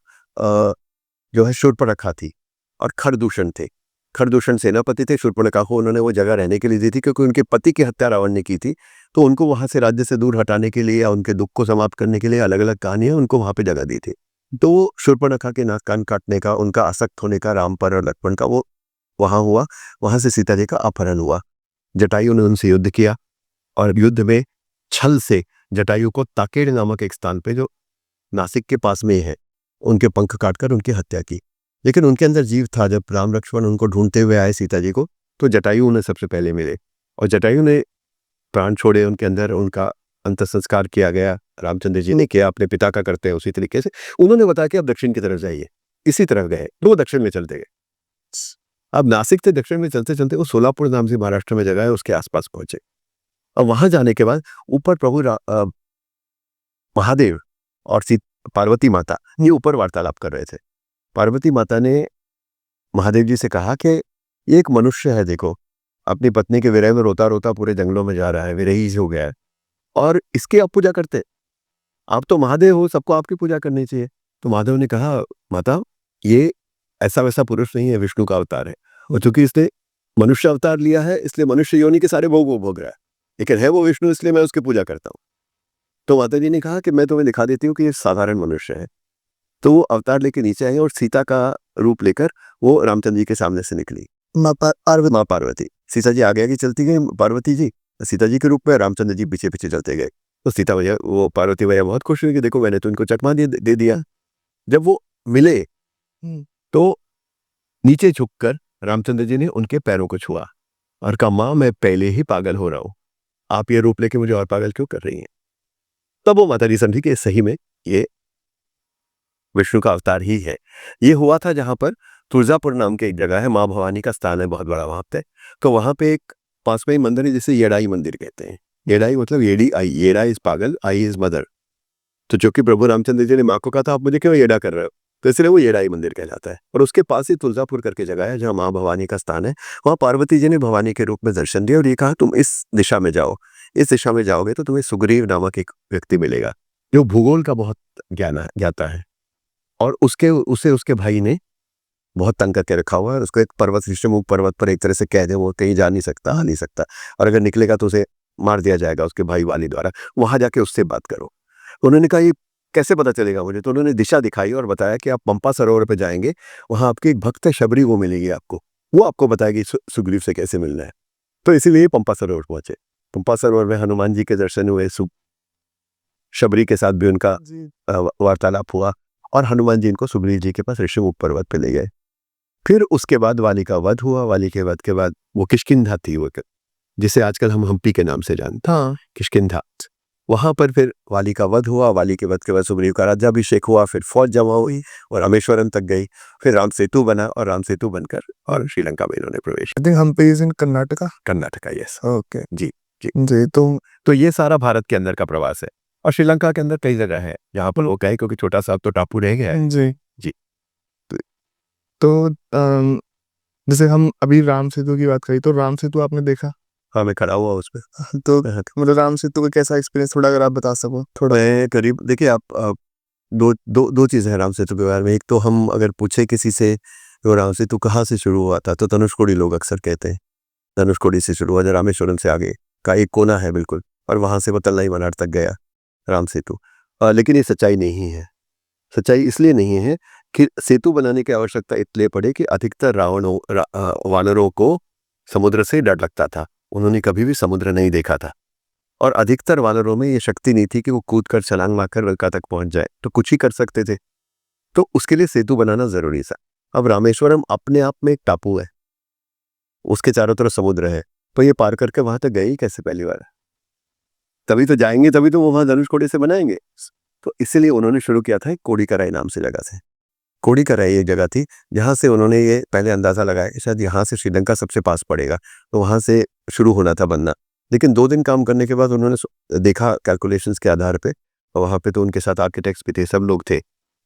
[SPEAKER 1] जो है शूर्पणखा थी और खरदूषण थे। खरदूषण सेनापति थे। शूर्पणखा को उन्होंने वो जगह रहने के लिए दी थी क्योंकि उनके पति की हत्या रावण ने की थी। तो उनको वहां से राज्य से दूर हटाने के लिए या उनके दुख को समाप्त करने के लिए अलग अलग कहानियां उनको वहां पे जगह दी थी। तो वो शूर्पणखा के नाक कान काटने का, उनका आसक्त होने का, राम पर और लक्ष्मण का, वो वहां हुआ। वहां से सीता जी का अपहरण हुआ। जटायु ने उनसे युद्ध किया और युद्ध में छल से जटायु को ताकेड़ नामक एक स्थान पे जो नासिक के पास में है, उनके पंख काटकर उनकी हत्या की। लेकिन उनके अंदर जीव था। जब राम लक्ष्मण उनको ढूंढते हुए आए सीता जी को, तो जटायु उन्हें सबसे पहले मिले और जटायु ने प्राण छोड़े उनके अंदर। उनका अंत संस्कार किया गया, रामचंद्र जी ने किया, अपने पिता का करते हैं उसी तरीके से। उन्होंने बताया कि अब दक्षिण की तरफ जाइए। इसी तरफ गए, वो दक्षिण में चलते गए। अब नासिक से दक्षिण में चलते चलते वो सोलापुर नाम से महाराष्ट्र में जगह है, उसके आसपास पहुंचे। और वहां जाने के बाद ऊपर प्रभु महादेव और पार्वती माता ये ऊपर वार्तालाप कर रहे थे। पार्वती माता ने महादेव जी से कहा कि ये एक मनुष्य है, देखो अपनी पत्नी के विरह में रोता रोता पूरे जंगलों में जा रहा है, विरही हो गया है, और इसकी आप पूजा करते, आप तो महादेव हो, सबको आपकी पूजा करनी चाहिए। तो महादेव ने कहा, माता ये ऐसा वैसा पुरुष नहीं है, विष्णु का अवतार है। और चूंकि इसने मनुष्य अवतार लिया है इसलिए मनुष्य योनि के सारे भोग वो भोग रहा है, लेकिन है वो विष्णु, इसलिए मैं उसकी पूजा करता हूँ। तो माता जी ने कहा कि मैं तुम्हें दिखा देती हूँ कि ये साधारण मनुष्य है। तो वो अवतार लेके नीचे आई और सीता का रूप लेकर वो रामचंद्र जी के सामने से निकली। माँ पार्वती, सीता जी आगे आगे चलती गई, पार्वती जी सीता जी के रूप में, रामचंद्र जी पीछे पीछे चलते गए। तो सीता भैया, वो पार्वती भैया बहुत खुश हुई कि देखो मैंने तो इनको चकमा दे दिया। जब वो मिले तो नीचे झुककर रामचंद्र जी ने उनके पैरों को छुआ और कहा, माँ मैं पहले ही पागल हो रहा हूं, आप ये रूप लेके मुझे और पागल क्यों कर रही हैं। तब वो माता जी समझी कि सही में ये विष्णु का अवतार ही है। ये हुआ था जहां पर तुलजापुर नाम की एक जगह है, माँ भवानी का स्थान है बहुत बड़ा वहां पे। तो वहां पे एक पास में ही मंदिर है जिसे येड़ाई मंदिर कहते हैं। येड़ाई मतलब येड़ी आई, येड़ा इज पागल, आई इज मदर। तो जो कि प्रभु रामचंद्र जी ने माँ को कहा था आप मुझे क्यों येड़ा कर रहे हो, तो इसलिए वो येड़ाई मंदिर कहलाता है। और उसके पास ही तुलजापुर करके जगह है जहाँ माँ भवानी का स्थान है। वहाँ पार्वती जी ने भवानी के रूप में दर्शन दिया और ये कहा तुम इस दिशा में जाओ, इस दिशा में जाओगे तो तुम्हें सुग्रीव नामक एक व्यक्ति मिलेगा जो भूगोल का बहुत ज्ञाता है। और उसे उसके भाई ने बहुत तंग करके रखा हुआ है। उसको एक पर्वत, ऋषिमुख पर्वत पर एक तरह से कह दे, वो कहीं जा नहीं सकता, आ नहीं सकता, और अगर निकलेगा तो उसे मार दिया जाएगा उसके भाई वाली द्वारा। वहां जाके उससे बात करो। उन्होंने कहा ये कैसे पता चलेगा मुझे, तो उन्होंने दिशा दिखाई और बताया कि आप पंपा सरोवर पे जाएंगे, वहां आपकी एक भक्त है शबरी, वो मिलेगी आपको, वो आपको बताएगी सुग्रीव से कैसे मिलना है। तो इसीलिए पंपा सरोवर पहुंचे। पंपा सरोवर में हनुमान जी के दर्शन हुए, शबरी के साथ भी उनका वार्तालाप हुआ और हनुमान जी इनको सुग्रीव जी के पास ऋषिमुख पर्वत पे ले गए। फिर उसके बाद वाली का वध हुआ। वाली के वध के बाद वो किष्किंधा थी, वो जिसे आजकल हम हम्पी के नाम से जानते हैं, किष्किंधा। वहां पर फिर वाली का वध हुआ। वाली के वध के बाद सुग्रीव का राज्याभिषेक हुआ, फिर फौज जमा हुई और रामेश्वरम तक गई, फिर राम सेतु बना और राम सेतु बनकर और श्रीलंका में इन्होंने प्रवेश
[SPEAKER 2] I think Hampi is in Karnataka.
[SPEAKER 1] Karnataka, yes.
[SPEAKER 2] Okay
[SPEAKER 1] ji ji.
[SPEAKER 2] Ji.
[SPEAKER 1] तो ये सारा भारत के अंदर का प्रवास है और श्रीलंका के अंदर कई जगह है जहाँ पर वो गए, क्योंकि छोटा सा अब तो टापू रह गया है।
[SPEAKER 2] जी
[SPEAKER 1] जी।
[SPEAKER 2] तो जैसे हम अभी राम सेतु की बात करी, तो राम सेतु आपने देखा?
[SPEAKER 1] हाँ, मैं खड़ा हुआ उस पर।
[SPEAKER 2] तो मतलब राम सेतु का कैसा एक्सपीरियंस, थोड़ा अगर आप बता सको थोड़ा।
[SPEAKER 1] मैं करीब, देखिए आप दो चीज़ें हैं राम सेतु के बारे में। एक तो हम अगर पूछे किसी से तो राम सेतु कहाँ से शुरू हुआ था, तो धनुषकोडी लोग अक्सर कहते हैं धनुषकोडी से शुरू हुआ, जो रामेश्वरम से आगे का एक कोना है बिल्कुल, और वहाँ से वो तल्लाई मनार तक गया राम सेतु। लेकिन ये सच्चाई नहीं है। सच्चाई इसलिए नहीं है कि सेतु बनाने की आवश्यकता इसलिए पड़े कि अधिकतर वानरों को समुद्र से डर लगता था। उन्होंने कभी भी समुद्र नहीं देखा था और अधिकतर वानरों में ये शक्ति नहीं थी कि वो कूद कर छलांग मारकर लंका तक पहुंच जाए, तो कुछ ही कर सकते थे। तो उसके लिए सेतु बनाना जरूरी था। अब रामेश्वरम अपने आप में एक टापू है, उसके चारों तरफ समुद्र है, तो ये पार करके वहां तक गए ही कैसे पहली बार? तभी तो जाएंगे, तभी तो वो वहां धनुषकोडी से बनाएंगे। तो इसीलिए उन्होंने शुरू किया था कोडीकराई नाम से जगह से। कोडिकराई एक जगह थी जहाँ से उन्होंने ये पहले अंदाज़ा लगाया कि शायद यहाँ से श्रीलंका सबसे पास पड़ेगा, तो वहाँ से शुरू होना था बनना। लेकिन 2 दिन काम करने के बाद उन्होंने देखा कैलकुलेशंस के आधार पे, और वहाँ पे तो उनके साथ आर्किटेक्ट्स भी थे, सब लोग थे,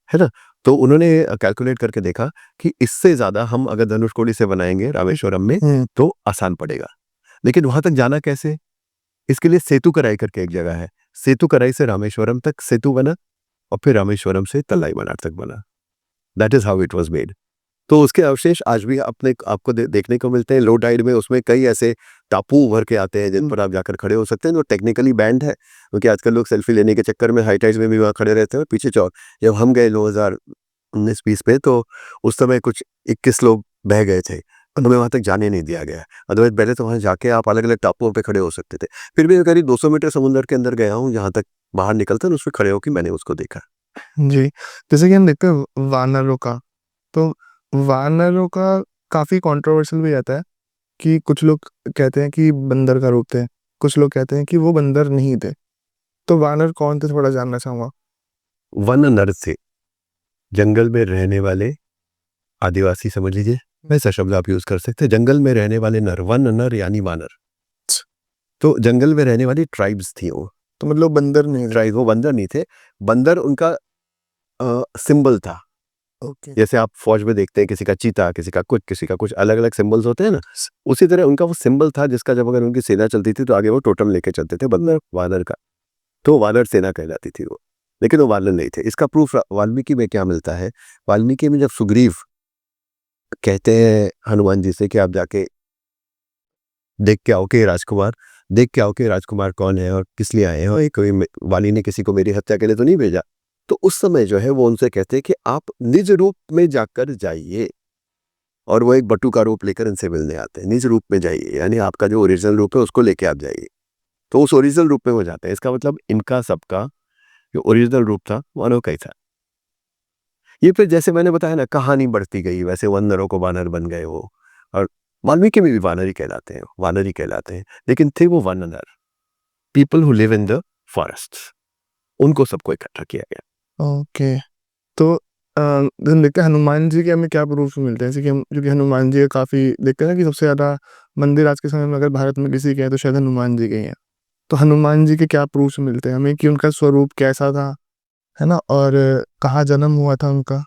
[SPEAKER 1] है ना? तो उन्होंने कैलकुलेट करके देखा कि इससे ज़्यादा हम अगर धनुषकोडी से बनाएंगे रामेश्वरम में तो आसान पड़ेगा। लेकिन वहाँ तक जाना कैसे? इसके लिए सेतुकराई करके एक जगह है। सेतुकराई से रामेश्वरम तक सेतु बना और फिर रामेश्वरम से तलाईवानार तक बना। That is how it was made. तो उसके अवशेष आज भी आपको देखने को मिलते हैं। लो टाइड में उसमें कई ऐसे टापू उभर के आते हैं जिन पर आप जाकर खड़े हो सकते हैं, जो टेक्निकली बैंड है, क्योंकि आजकल लोग सेल्फी लेने के चक्कर में हाई टाइड्स में भी वहाँ खड़े रहते हैं और पीछे चौक। जब हम गए 2019-20 में तो उस समय कुछ 21 लोग बह गए थे, हमें वहाँ तक जाने नहीं दिया गया। अदरवाइज पहले तो वहाँ जाके आप अलग-अलग टापुओं पे खड़े हो सकते थे। फिर भी मैं करीब 200 मीटर समुद्र के अंदर गया हूँ, जहाँ तक बाहर निकलते हैं उस पे खड़े होके मैंने उसको देखा।
[SPEAKER 2] जी, जैसे कि हम देखते हैं वानरों का, तो वानरों का काफ़ी कंट्रोवर्शियल भी रहता है कि कुछ लोग कहते हैं कि बंदर का रूप थे, कुछ लोग कहते हैं कि वो बंदर नहीं थे। तो वानर कौन थे थोड़ा जानना चाहूँगा?
[SPEAKER 1] वन नर थे, जंगल में रहने वाले आदिवासी समझ लीजिए, वैसा शब्द आप यूज़ कर सकते हैं। जंगल में रहने वाले नर, वन नर यानी वानर। तो जंगल में रहने वाली ट्राइब्स थी वो।
[SPEAKER 2] तो मतलब बंदर नहीं थे।
[SPEAKER 1] ट्राइब, वो बंदर नहीं थे। बंदर उनका सिंबल था।
[SPEAKER 2] ओके।
[SPEAKER 1] जैसे आप फौज में देखते हैं किसी का चीता, किसी का कुछ अलग-अलग सिंबल्स होते हैं ना, उसी तरह उनका वो सिंबल था जिसका जब अगर उनकी सेना चलती थी तो आगे वो टोटम लेके चलते थे, बंदर वानर का। तो वानर सेना कहलाती थी वो, लेकिन वो वानर नहीं थे। इसका प्रूफ वाल्मीकि में क्या मिलता है? वाल्मीकि में जब सुग्रीव कहते हैं हनुमान जी से कि आप जाके देख के आओ कि राजकुमार कौन है और किस लिए आए हैं, और कोई वाली ने किसी को मेरी हत्या के लिए तो नहीं भेजा। तो उस समय जो है वो उनसे कहते हैं कि आप निज रूप में जाकर जाइए, और वो एक बटु का रूप लेकर इनसे मिलने आते हैं। निज रूप में जाइए यानी आपका जो ओरिजिनल रूप है उसको लेके आप जाइए। तो उस ओरिजिनल रूप में वो जाते हैं। इसका मतलब इनका सबका जो ओरिजिनल रूप था वो अनोखा ही था। ये फिर जैसे मैंने बताया ना, कहानी बढ़ती गई, वैसे वानरों को वानर बन गए वो, और वाल्मीकि में भी वानर ही कहलाते हैं, लेकिन थे वो वानर, people who live in the forest, उनको सबको इकट्ठा किया गया।
[SPEAKER 2] ओके। तो हम देखते हैं हनुमान जी के हमें क्या प्रूफ मिलते हैं? जैसे कि हम क्योंकि हनुमान जी काफ़ी देखते हैं ना कि सबसे ज़्यादा मंदिर आज के समय में अगर भारत में किसी के हैं तो शायद हनुमान जी के ही हैं। तो हनुमान जी के क्या प्रूफ्स मिलते हैं हमें कि उनका स्वरूप कैसा था, है ना? और कहाँ जन्म हुआ था उनका?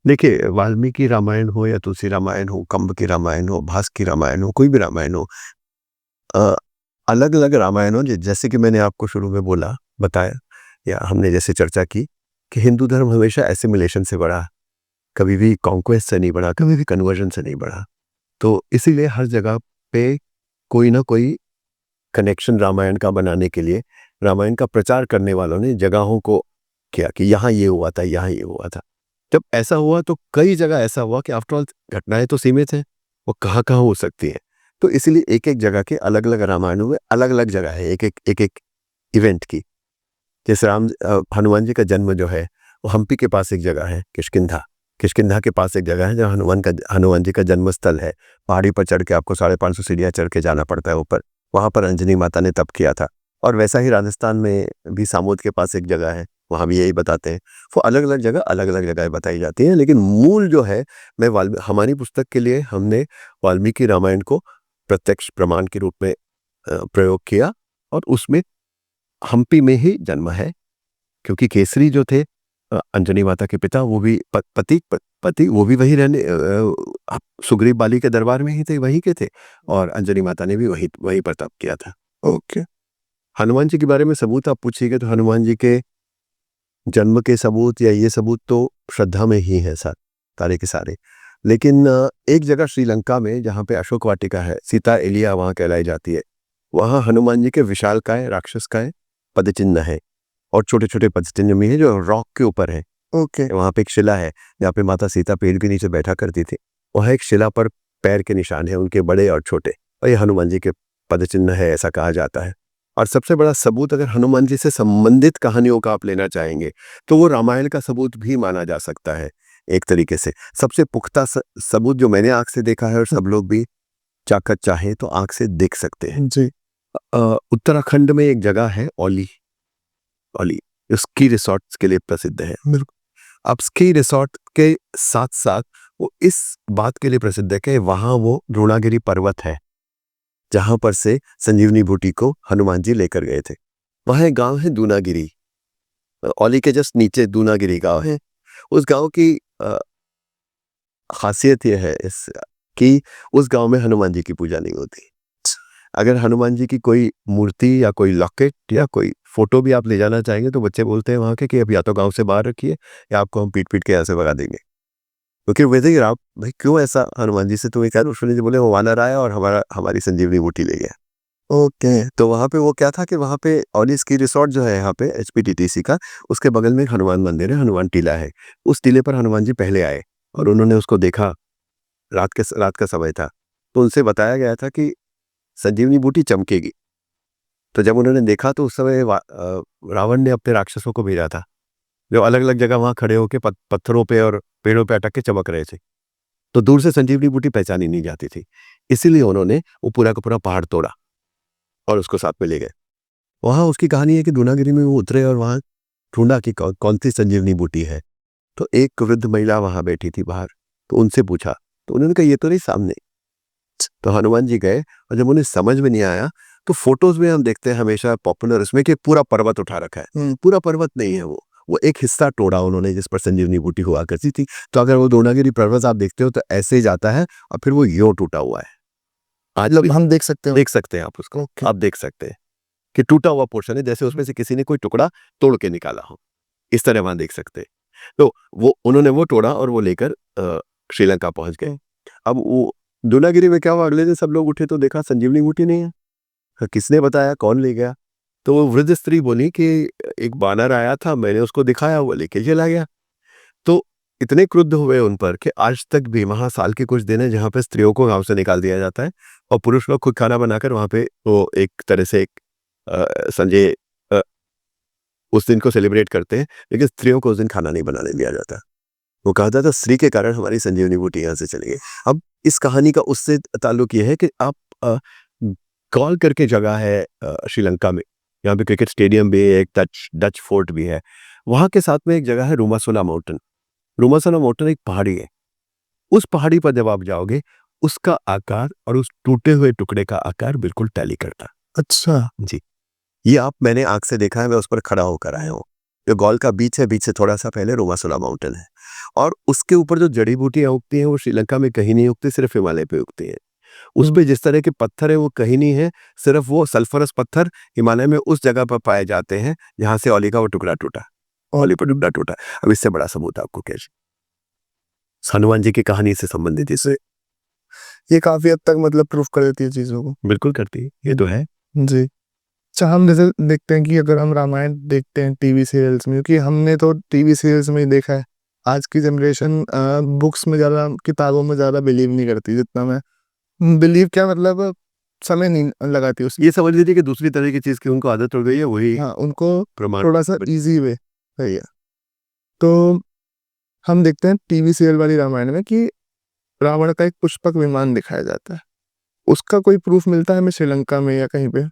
[SPEAKER 1] देखिए, वाल्मीकि रामायण हो या तुलसी रामायण हो, कंब की रामायण हो, भास की रामायण हो, कोई भी रामायण हो, अलग अलग रामायण हो, जैसे कि मैंने आपको शुरू में बताया, या हमने जैसे चर्चा की कि हिंदू धर्म हमेशा एसिमिलेशन से बढ़ा, कभी भी कॉन्क्वेस्ट से नहीं बढ़ा, कभी भी कन्वर्जन से नहीं बढ़ा। तो इसीलिए हर जगह पे कोई ना कोई कनेक्शन रामायण का बनाने के लिए रामायण का प्रचार करने वालों ने जगहों को किया कि यहाँ ये हुआ था, यहाँ ये हुआ था। जब ऐसा हुआ तो कई जगह ऐसा हुआ कि आफ्टर ऑल घटनाएं तो सीमित हैं, वो कहाँ कहाँ हो सकती हैं। तो इसीलिए एक एक जगह के अलग अलग रामायणों में अलग अलग जगह है एक एक इवेंट की। जैसे हनुमान जी का जन्म जो है वो हम्पी के पास एक जगह है, किष्किंधा के पास एक जगह है जहाँ हनुमान जी का जन्म स्थल है। पहाड़ी पर चढ़ के आपको 550 सीढ़ियाँ चढ़ के जाना पड़ता है ऊपर, वहाँ पर अंजनी माता ने तप किया था। और वैसा ही राजस्थान में भी सामोद के पास एक जगह है, वहाँ भी यही बताते हैं। वो अलग अलग जगह बताई जाती हैं, लेकिन मूल जो है, हमारी पुस्तक के लिए हमने वाल्मीकि रामायण को प्रत्यक्ष प्रमाण के रूप में प्रयोग किया, और उसमें हम्पी में ही जन्म है, क्योंकि केसरी जो थे अंजनी माता के पिता, वो भी पति वो भी वही सुग्रीव बाली के दरबार में ही थे, वहीं के थे, और अंजनी माता ने भी वहीं पर तप किया था।
[SPEAKER 2] ओके।
[SPEAKER 1] हनुमान जी के बारे में सबूत आप पूछिएगा तो हनुमान जी के जन्म के सबूत या ये सबूत तो श्रद्धा में ही है सारे के सारे। लेकिन एक जगह श्रीलंका में जहाँ पे अशोक वाटिका है, सीता एलिया वहाँ कहलाई जाती है, वहाँ हनुमान जी के विशालकाय राक्षसकाय पदचिन्ह है, और छोटे छोटे पदचिन्ह भी है जो रॉक के ऊपर है।
[SPEAKER 2] ओके।
[SPEAKER 1] वहाँ पे एक शिला है जहाँ पे माता सीता पेड़ के नीचे बैठा करती थी, वहाँ एक शिला पर पैर के निशान है उनके, बड़े और छोटे, और ये हनुमान जी के पदचिन्ह है ऐसा कहा जाता है। और सबसे बड़ा सबूत अगर हनुमान जी से संबंधित कहानियों का आप लेना चाहेंगे तो वो रामायण का सबूत भी माना जा सकता है। एक तरीके से सबसे पुख्ता सबूत जो मैंने आंख से देखा है, और सब लोग भी चाकत चाहे तो आंख से देख सकते हैं।
[SPEAKER 2] जी।
[SPEAKER 1] उत्तराखंड में एक जगह है औली, स्की रिसॉर्ट्स के लिए प्रसिद्ध है।
[SPEAKER 2] बिल्कुल।
[SPEAKER 1] अब स्की रिसॉर्ट के साथ साथ वो इस बात के लिए प्रसिद्ध है कि वहाँ वो द्रोणागिरी पर्वत है, जहाँ पर से संजीवनी बूटी को हनुमान जी लेकर गए थे। वहाँ एक गांव है दूनागिरी, औली के जस्ट नीचे दूनागिरी गांव है। उस गांव की खासियत यह है कि उस गांव में हनुमान जी की पूजा नहीं होती। अगर हनुमान जी की कोई मूर्ति या कोई लॉकेट या कोई फोटो भी आप ले जाना चाहेंगे तो बच्चे बोलते हैं वहाँ के कि अब या तो गांव से बाहर रखिए या आपको हम पीट पीट के यहाँ से भगा देंगे। क्योंकि वैसे ही आप भाई क्यों ऐसा हनुमान जी से तुम्हें क्या दुश्मनी जी बोले वो वानर आया और हमारी संजीवनी बूटी ले गया। ओके, तो वहाँ पे वो क्या था कि वहाँ पे ऑली स्की रिसॉर्ट जो है यहाँ पे HPTTC का, उसके बगल में एक हनुमान मंदिर है, हनुमान टीला है। उस टीले पर हनुमान जी पहले आए और उन्होंने उसको देखा, रात का समय था, तो उनसे बताया गया था कि संजीवनी बूटी चमकेगी। तो जब उन्होंने देखा तो उस समय रावण ने अपने राक्षसों को भेजा था, जो अलग अलग जगह वहाँ खड़े होकर पत्थरों पे और पेड़ों पे अटक के चमक रहे थे। तो दूर से संजीवनी बूटी पहचानी नहीं जाती थी, इसीलिए उन्होंने वो पूरा का पूरा पहाड़ तोड़ा और उसको साथ में ले गए। वहाँ उसकी कहानी है कि दूनागिरी में वो उतरे और वहाँ ढूंढा कि कौन सी संजीवनी बूटी है। तो एक वृद्ध महिला वहाँ बैठी थी बाहर, तो उनसे पूछा, तो उन्होंने कहा ये तो नहीं सामने। तो हनुमान जी गए और जब उन्हें समझ में नहीं आया तो फोटोज में हम देखते हैं हमेशा पॉपुलर उसमें कि पूरा पर्वत उठा रखा है। पूरा पर्वत नहीं है वो एक हिस्सा तोड़ा उन्होंने जिस पर संजीवनी बूटी हुआ करती थी। तो अगर वो द्रोणागिरी पर्वत आप देखते हो तो ऐसे ही जाता है और फिर वो यो टूटा हुआ है। आज
[SPEAKER 2] मतलब हम देख सकते हैं
[SPEAKER 1] आप उसको, आप देख सकते हैं कि टूटा हुआ पोर्शन है, जैसे उसमें से किसी ने कोई टुकड़ा तोड़ के निकाला हो, इस तरह वहां देख सकते हैं। तो उन्होंने वो तोड़ा और वो लेकर श्रीलंका पहुंच गए। अब वो दूनागिरी में क्या हुआ, अगले दिन सब लोग उठे तो देखा संजीवनी बूटी नहीं है। किसने बताया, कौन ले गया? तो वो वृद्ध स्त्री बोली कि एक बानर आया था, मैंने उसको दिखाया, वो लेके चला गया। तो इतने क्रुद्ध हुए उन पर कि आज तक भी वहां साल के कुछ दिन है जहां पे स्त्रियों को गांव से निकाल दिया जाता है और पुरुष लोग खुद खाना बनाकर वहां पे वो एक तरह से एक संजय उस दिन को सेलिब्रेट करते हैं, लेकिन स्त्रियों को उस दिन खाना नहीं बनाने दिया जाता। वो कहा था स्त्री के कारण हमारी संजीवनी बूटी यहाँ से चली गई। अब इस कहानी का उससे ताल्लुक ये है कि आप कॉल करके जगह है श्रीलंका में, यहाँ पे क्रिकेट स्टेडियम भी है, एक डच फोर्ट भी है। वहाँ के साथ में एक जगह है रूमासोला माउंटेन। रूमासोला माउंटेन एक पहाड़ी है। उस पहाड़ी पर जब आप जाओगे उसका आकार और उस टूटे हुए टुकड़े का आकार बिल्कुल टैली करता।
[SPEAKER 2] अच्छा
[SPEAKER 1] जी, ये मैंने आंख से देखा है, मैं उस पर खड़ा होकर आया हूँ। जो गॉल का बीच है, बीच से थोड़ा सा पहले रूमासोला माउंटेन है और उसके ऊपर जो जड़ी बूटियां उगती हैं वो श्रीलंका में कहीं नहीं उगती, सिर्फ हिमालय पे उगती हैं। उस पे जिस तरह के पत्थर है वो कहीं नहीं है, सिर्फ वो सल्फरस पत्थर हिमालय में उस जगह पर पाए जाते हैं जहां से औली का वो टुकड़ा टूटा, औली पर टुकड़ा टूटा। अब इससे बड़ा सबूत आपको कैसे हनुमान जी की कहानी से संबंधित इसे
[SPEAKER 2] ये काफी हद तक मतलब प्रूफ कर देती है चीजों को।
[SPEAKER 1] बिल्कुल करती है, ये तो है
[SPEAKER 2] जी। अच्छा, हम जैसे देखते हैं कि अगर हम रामायण देखते हैं टीवी सीरियल्स में, क्योंकि हमने तो टीवी सीरियल्स में ही देखा है। आज की जनरेशन बुक्स में ज़्यादा, किताबों में ज़्यादा बिलीव नहीं करती जितना मैं बिलीव, क्या मतलब समय नहीं लगाती उस।
[SPEAKER 1] ये समझ लीजिए कि दूसरी तरह की चीज की उनको आदत हो गई है, वही
[SPEAKER 2] हाँ, उनको
[SPEAKER 1] प्रमाण
[SPEAKER 2] थोड़ा सा इजी वे है ये। तो हम देखते हैं टीवी सीरियल वाली रामायण में कि रावण का एक पुष्पक विमान दिखाया जाता है। उसका कोई प्रूफ मिलता है हमें श्रीलंका में या कहीं पे?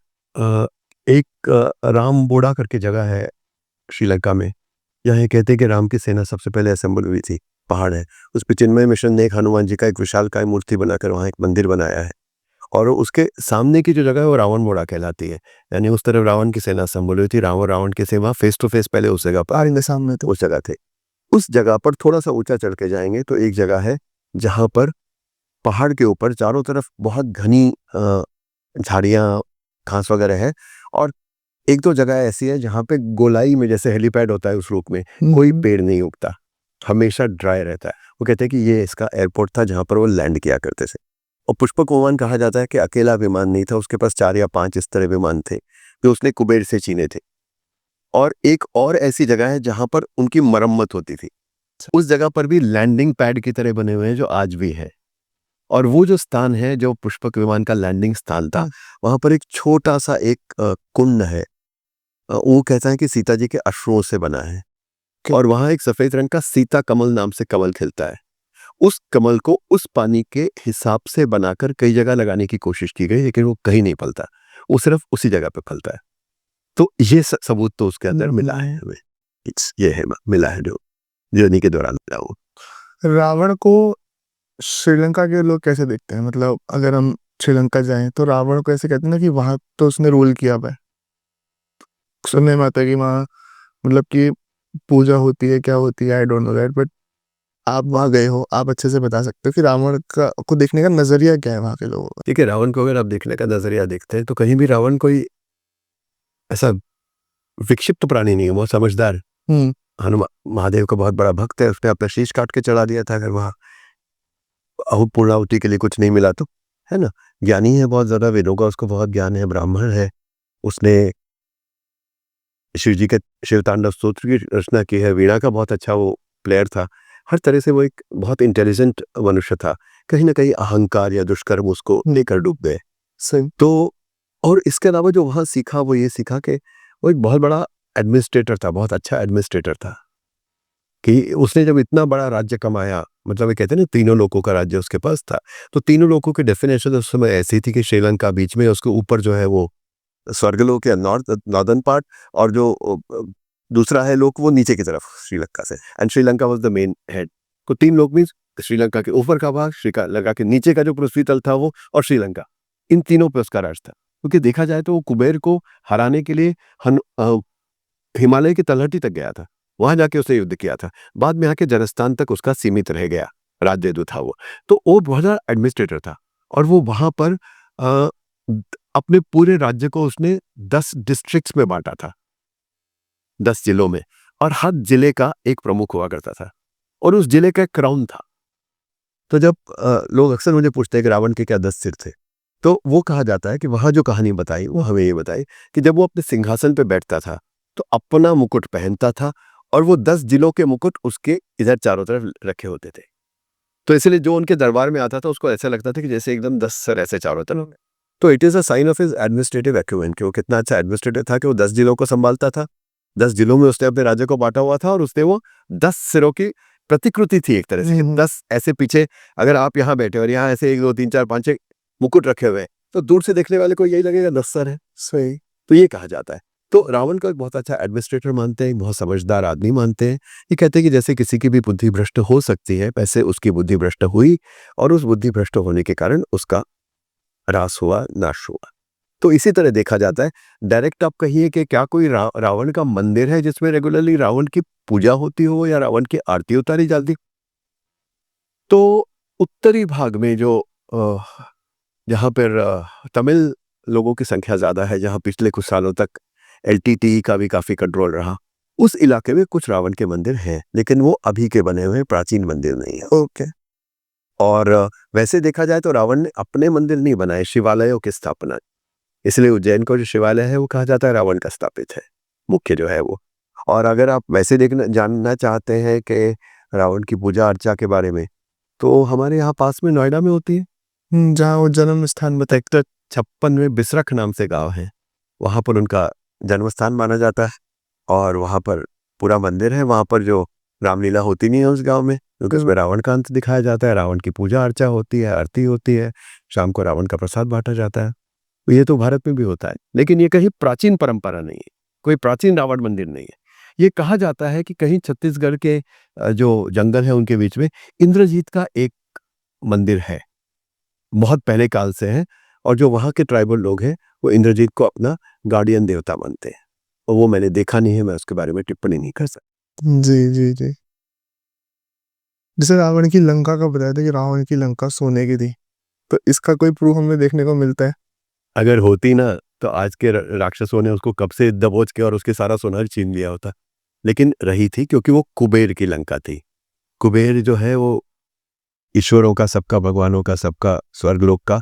[SPEAKER 1] एक रामबोड़ा करके जगह है श्रीलंका में, यहाँ ये कहते हैं कि राम की सेना सबसे पहले असेंबल हुई थी। पहाड़ है, उस पे चिन्मय मिशन ने एक हनुमान जी का एक विशालकाय मूर्ति बनाकर वहाँ एक मंदिर बनाया है और उसके सामने की जो जगह है वो रावणबोड़ा कहलाती है। यानी उस तरफ रावण की सेना असेंबल हुई थी, रावण के सेवा फेस टू फेस पहले उस जगह पर
[SPEAKER 2] सामने तो
[SPEAKER 1] उस जगह थे। उस जगह पर थोड़ा सा ऊंचा चढ़ के जाएंगे तो एक जगह है जहाँ पर पहाड़ के ऊपर चारों तरफ बहुत घनी झाड़ियाँ, घास वगैरह है और एक दो जगह ऐसी है जहाँ पे गोलाई में जैसे हेलीपैड होता है उस रूप में कोई पेड़ नहीं उगता, हमेशा ड्राई रहता है। वो कहते हैं कि ये इसका एयरपोर्ट था जहाँ पर वो लैंड किया करते थे। और पुष्पक विमान कहा जाता है कि अकेला विमान नहीं था, उसके पास 4 या 5 इस तरह विमान थे जो उसने कुबेर से छीने थे। और एक और ऐसी जगह है जहाँ पर उनकी मरम्मत होती थी, उस जगह पर भी लैंडिंग पैड की तरह बने हुए हैं जो आज भी है। और वो जो स्थान है जो पुष्पक विमान का लैंडिंग स्थान था, वहां पर एक छोटा सा एक कुंड है। वो कहता है कि सीता जी के अश्रुओं से बना है और वहां एक सफेद रंग का सीता कमल नाम से कमल खिलता है। उस कमल को उस पानी के हिसाब से बनाकर कई जगह लगाने की कोशिश की गई, लेकिन वो कहीं नहीं फलता, वो सिर्फ उसी जगह पे फलता है। तो ये सबूत तो उसके अंदर मिला है हमें, ये है मिला है जो जर्नी के दौरान मिला वो।
[SPEAKER 2] रावण को श्रीलंका के लोग कैसे देखते हैं? मतलब अगर हम श्रीलंका जाएँ तो रावण को ऐसे कहते हैं ना कि वहाँ तो उसने रूल किया हुआ है। सुनने में आता है कि वहाँ मतलब कि पूजा होती है, क्या होती है, I don't know that, but आप वहाँ गए हो, आप अच्छे से बता सकते हो कि रावण का को देखने का नज़रिया क्या है वहाँ के लोगों का?
[SPEAKER 1] ठीक है, रावण को अगर आप देखने का नज़रिया देखते हैं तो कहीं भी रावण कोई ऐसा विक्षिप्त प्राणी नहीं है, बहुत समझदार।
[SPEAKER 2] हुँ,
[SPEAKER 1] महादेव का बहुत बड़ा भक्त है, उसने अपना शीश काट के चढ़ा दिया था अगर वहाँ पूर्णाहुति के लिए कुछ नहीं मिला तो, है ना? ज्ञानी है बहुत ज़्यादा, वेदों का उसको बहुत ज्ञान है, ब्राह्मण है। उसने शिव जी के शिव तांडव स्तोत्र की रचना की है, वीणा का बहुत अच्छा वो प्लेयर था। हर तरह से वो एक बहुत इंटेलिजेंट मनुष्य था। कहीं न कहीं अहंकार या दुष्कर्म उसको लेकर डूब गए।
[SPEAKER 2] सही।
[SPEAKER 1] तो और इसके अलावा जो वहाँ सीखा वो ये सीखा कि वो एक बहुत बड़ा एडमिनिस्ट्रेटर था, बहुत अच्छा एडमिनिस्ट्रेटर था। कि उसने जब इतना बड़ा राज्य कमाया, मतलब ये कहते हैं ना तीनों लोकों का राज्य उसके पास था, तो तीनों लोकों की डेफिनेशन उस समय ऐसी थी कि श्रीलंका बीच में, उसके ऊपर जो है वो स्वर्गलोक या नॉर्दर्न पार्ट, और जो दूसरा है लोक वो नीचे की तरफ श्रीलंका से, and Sri Lanka was the main head. तो तीन लोक मीन्स श्रीलंका के ऊपर का भाग, श्रीलंका के नीचे का जो पृथ्वी तल था वो, और श्रीलंका, इन तीनों पे उसका राज था। क्योंकि देखा जाए तो वो कुबेर को हराने के लिए हिमालय की तलहटी तक गया था, वहां जाके उसने युद्ध किया था। बाद में आके जनस्थान तक उसका सीमित रह गया राज्य जो था वो। तो वो बहुत बड़ा एडमिनिस्ट्रेटर था, और वो वहां पर अ, अपने पूरे राज्य को उसने 10 डिस्ट्रिक्ट्स में बांटा था, 10 जिलों में, और हर जिले का एक प्रमुख हुआ करता था, और उस जिले का एक क्राउन था। तो जब लोग अक्सर मुझे पूछते हैं कि रावण के क्या 10 सिर थे, तो वो कहा जाता है कि वहां जो कहानी बताई वो हमें ये बताई कि जब वो अपने सिंहासन पे बैठता था तो अपना मुकुट पहनता था, और वो 10 जिलों के मुकुट उसके इधर चारों तरफ रखे होते थे। तो इसलिए जो उनके दरबार में आता था उसको ऐसा लगता था कि जैसे एकदम 10 सर ऐसे चारों तरफ हैं। तो it is a sign of his administrative acumen कि वो कितना अच्छा एडमिनिस्ट्रेटर था कि वो 10 जिलों को संभालता था। 10 जिलों में उसने अपने राज्य को बांटा हुआ था, और उसने वो 10 सिरों की प्रतिकृति थी एक तरह से, कि 10 ऐसे पीछे, अगर आप यहाँ बैठे और यहाँ ऐसे 1 2 3 4 5 6 मुकुट रखे हुए हैं, तो दूर से देखने वाले को यही लगेगा 10 सर है।
[SPEAKER 2] सही।
[SPEAKER 1] तो ये कहा जाता है। तो रावण को एक बहुत अच्छा एडमिनिस्ट्रेटर मानते हैं, बहुत समझदार आदमी मानते हैं। ये कहते हैं कि जैसे किसी की भी बुद्धि भ्रष्ट हो सकती है, वैसे उसकी बुद्धि भ्रष्ट हुई, और उस बुद्धि भ्रष्ट होने के कारण उसका ह्रास हुआ, नाश हुआ। तो इसी तरह देखा जाता है। डायरेक्ट आप कहिए कि क्या कोई रावण का मंदिर है जिसमें रेगुलरली रावण की पूजा होती हो या रावण की आरती उतारी जाती? तो उत्तरी भाग में जो जहाँ पर तमिल लोगों की संख्या ज़्यादा है, जहाँ पिछले कुछ सालों तक एलटीटी का भी काफ़ी कंट्रोल रहा, उस इलाके में कुछ रावण के मंदिर हैं, लेकिन वो अभी के बने हुए प्राचीन मंदिर नहीं है।
[SPEAKER 2] ओके।
[SPEAKER 1] और वैसे देखा जाए तो रावण ने अपने मंदिर नहीं बनाए, शिवालयों की स्थापना, इसलिए उज्जैन का जो शिवालय है वो कहा जाता है रावण का स्थापित है, मुख्य जो है वो। और अगर आप वैसे देखना जानना चाहते हैं कि रावण की पूजा अर्चा के बारे में, तो हमारे यहाँ पास में नोएडा में होती है।
[SPEAKER 2] जहाँ वो जन्म स्थान बताया।
[SPEAKER 1] सेक्टर 56 में बिसरख नाम से गांव है, वहां पर उनका जन्म स्थान माना जाता है, और वहां पर पूरा मंदिर है। वहां पर जो रामलीला होती नहीं है उस गांव में, क्योंकि उसमें रावण का अंत दिखाया जाता है, रावण की पूजा अर्चा होती है, आरती होती है, शाम को रावण का प्रसाद बांटा जाता है। तो ये तो भारत में भी होता है, लेकिन ये कहीं प्राचीन परंपरा नहीं है, कोई प्राचीन रावण मंदिर नहीं है। ये कहा जाता है कि कहीं छत्तीसगढ़ के जो जंगल है उनके बीच में इंद्रजीत का एक मंदिर है, बहुत पहले काल से है, और जो वहाँ के ट्राइबल लोग हैं वो इंद्रजीत को अपना गार्डियन देवता मानते हैं। और वो मैंने देखा नहीं है, मैं उसके बारे में टिप्पणी नहीं कर सकता।
[SPEAKER 2] जी, जी, जी। जैसे रावण की लंका का बताया था कि रावण की लंका सोने की थी, तो इसका कोई प्रूफ हमें देखने को मिलता है?
[SPEAKER 1] अगर होती ना तो आज के राक्षसों ने उसको कब से दबोच के और उसके सारा सोनार छीन लिया होता, लेकिन रही थी क्योंकि वो कुबेर की लंका थी। कुबेर जो है वो ईश्वरों का, सबका, भगवानों का, सबका, स्वर्गलोक का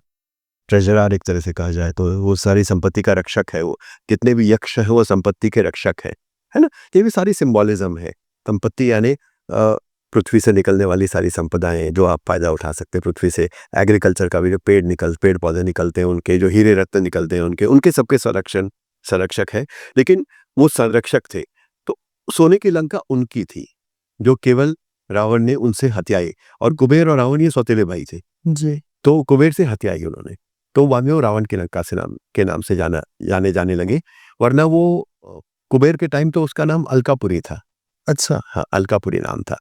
[SPEAKER 1] ट्रेजरर एक तरह से कहा जाए तो, वो सारी संपत्ति का रक्षक है। वो जितने भी यक्ष है वो संपत्ति के रक्षक है ना? ये भी सारी सिंबॉलिज्म है। संपत्ति यानी पृथ्वी से निकलने वाली सारी संपदाएं जो आप फायदा उठा सकते हैं पृथ्वी से, एग्रीकल्चर का भी जो पेड़ पौधे निकलते हैं उनके, जो हीरे रत्न निकलते हैं उनके सबके संरक्षक है। लेकिन वो संरक्षक थे, तो सोने की लंका उनकी थी, जो केवल रावण ने उनसे हत्याई। और कुबेर और रावण ये सौतेले भाई थे,
[SPEAKER 2] जी।
[SPEAKER 1] तो कुबेर से हत्याई उन्होंने, तो बाद में वो रावण की लंका से नाम से जाने जाने लगे। वरना वो कुबेर के टाइम तो उसका नाम अलकापुरी था,
[SPEAKER 2] अच्छा।
[SPEAKER 1] हाँ, अलकापुरी नाम था।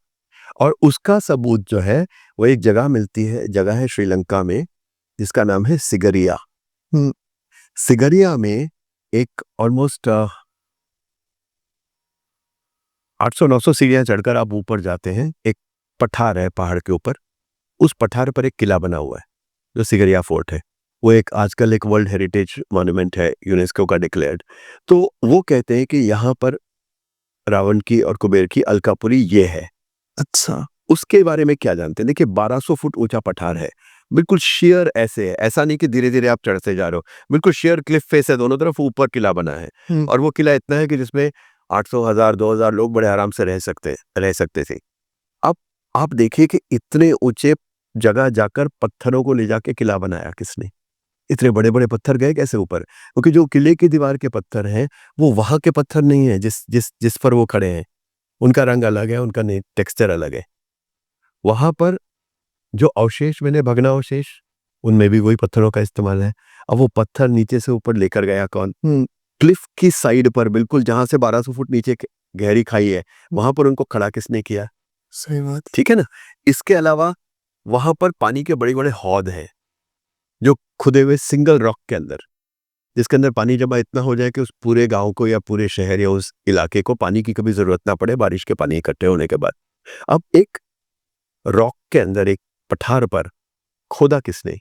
[SPEAKER 1] और उसका सबूत जो है वो एक जगह मिलती है, जगह है श्रीलंका में जिसका नाम है सिगरिया।
[SPEAKER 2] हुँ।
[SPEAKER 1] सिगरिया में एक ऑलमोस्ट 800-900 सीढ़ियां चढ़कर आप ऊपर जाते हैं, एक पठार है पहाड़ के ऊपर, उस पठार पर एक किला बना हुआ है जो सिगरिया फोर्ट है। वो एक आजकल एक वर्ल्ड हेरिटेज मॉन्यूमेंट है, यूनेस्को का डिक्लेयर्ड। तो वो कहते हैं कि यहाँ पर रावण की और कुबेर की अलकापुरी ये है।
[SPEAKER 2] अच्छा।
[SPEAKER 1] उसके बारे में क्या जानते हैं? देखिए 1200 फुट ऊंचा पठार है, बिल्कुल शेयर ऐसे है, ऐसा नहीं कि धीरे धीरे आप चढ़ते जा रहे हो, बिल्कुल शेयर क्लिफ फेस है, दोनों तरफ ऊपर किला बना है।
[SPEAKER 2] हुँ।
[SPEAKER 1] और वो किला इतना है कि जिसमें 800 हजार 2000 लोग बड़े आराम से रह सकते थे। अब आप देखिए कि इतने ऊंचे जगह जाकर पत्थरों को ले जाके किला बनाया किसने? इतने बड़े बड़े पत्थर गए कैसे ऊपर? क्योंकि जो किले की दीवार के पत्थर हैं वो वहां के पत्थर नहीं है जिस जिस जिस पर वो खड़े हैं। उनका रंग अलग है, उनका टेक्सचर अलग है। वहां पर जो अवशेष मैंने भग्नावशेष, उनमें भी वही पत्थरों का इस्तेमाल है। अब वो पत्थर नीचे से ऊपर लेकर गया कौन?
[SPEAKER 2] हुँ।
[SPEAKER 1] क्लिफ की साइड पर बिल्कुल जहां से 1200 फुट नीचे गहरी खाई है, वहां पर उनको खड़ा किसने किया?
[SPEAKER 2] सही बात।
[SPEAKER 1] ठीक है ना? इसके अलावा वहां पर पानी के बड़े बड़े हौद हैं जो खुदे हुए सिंगल रॉक के अंदर, जिसके अंदर पानी जमा इतना हो जाए कि उस पूरे गांव को या पूरे शहर या उस इलाके को पानी की कभी जरूरत ना पड़े बारिश के पानी इकट्ठे होने के बाद। अब एक रॉक के अंदर, एक पठार पर खोदा किसने?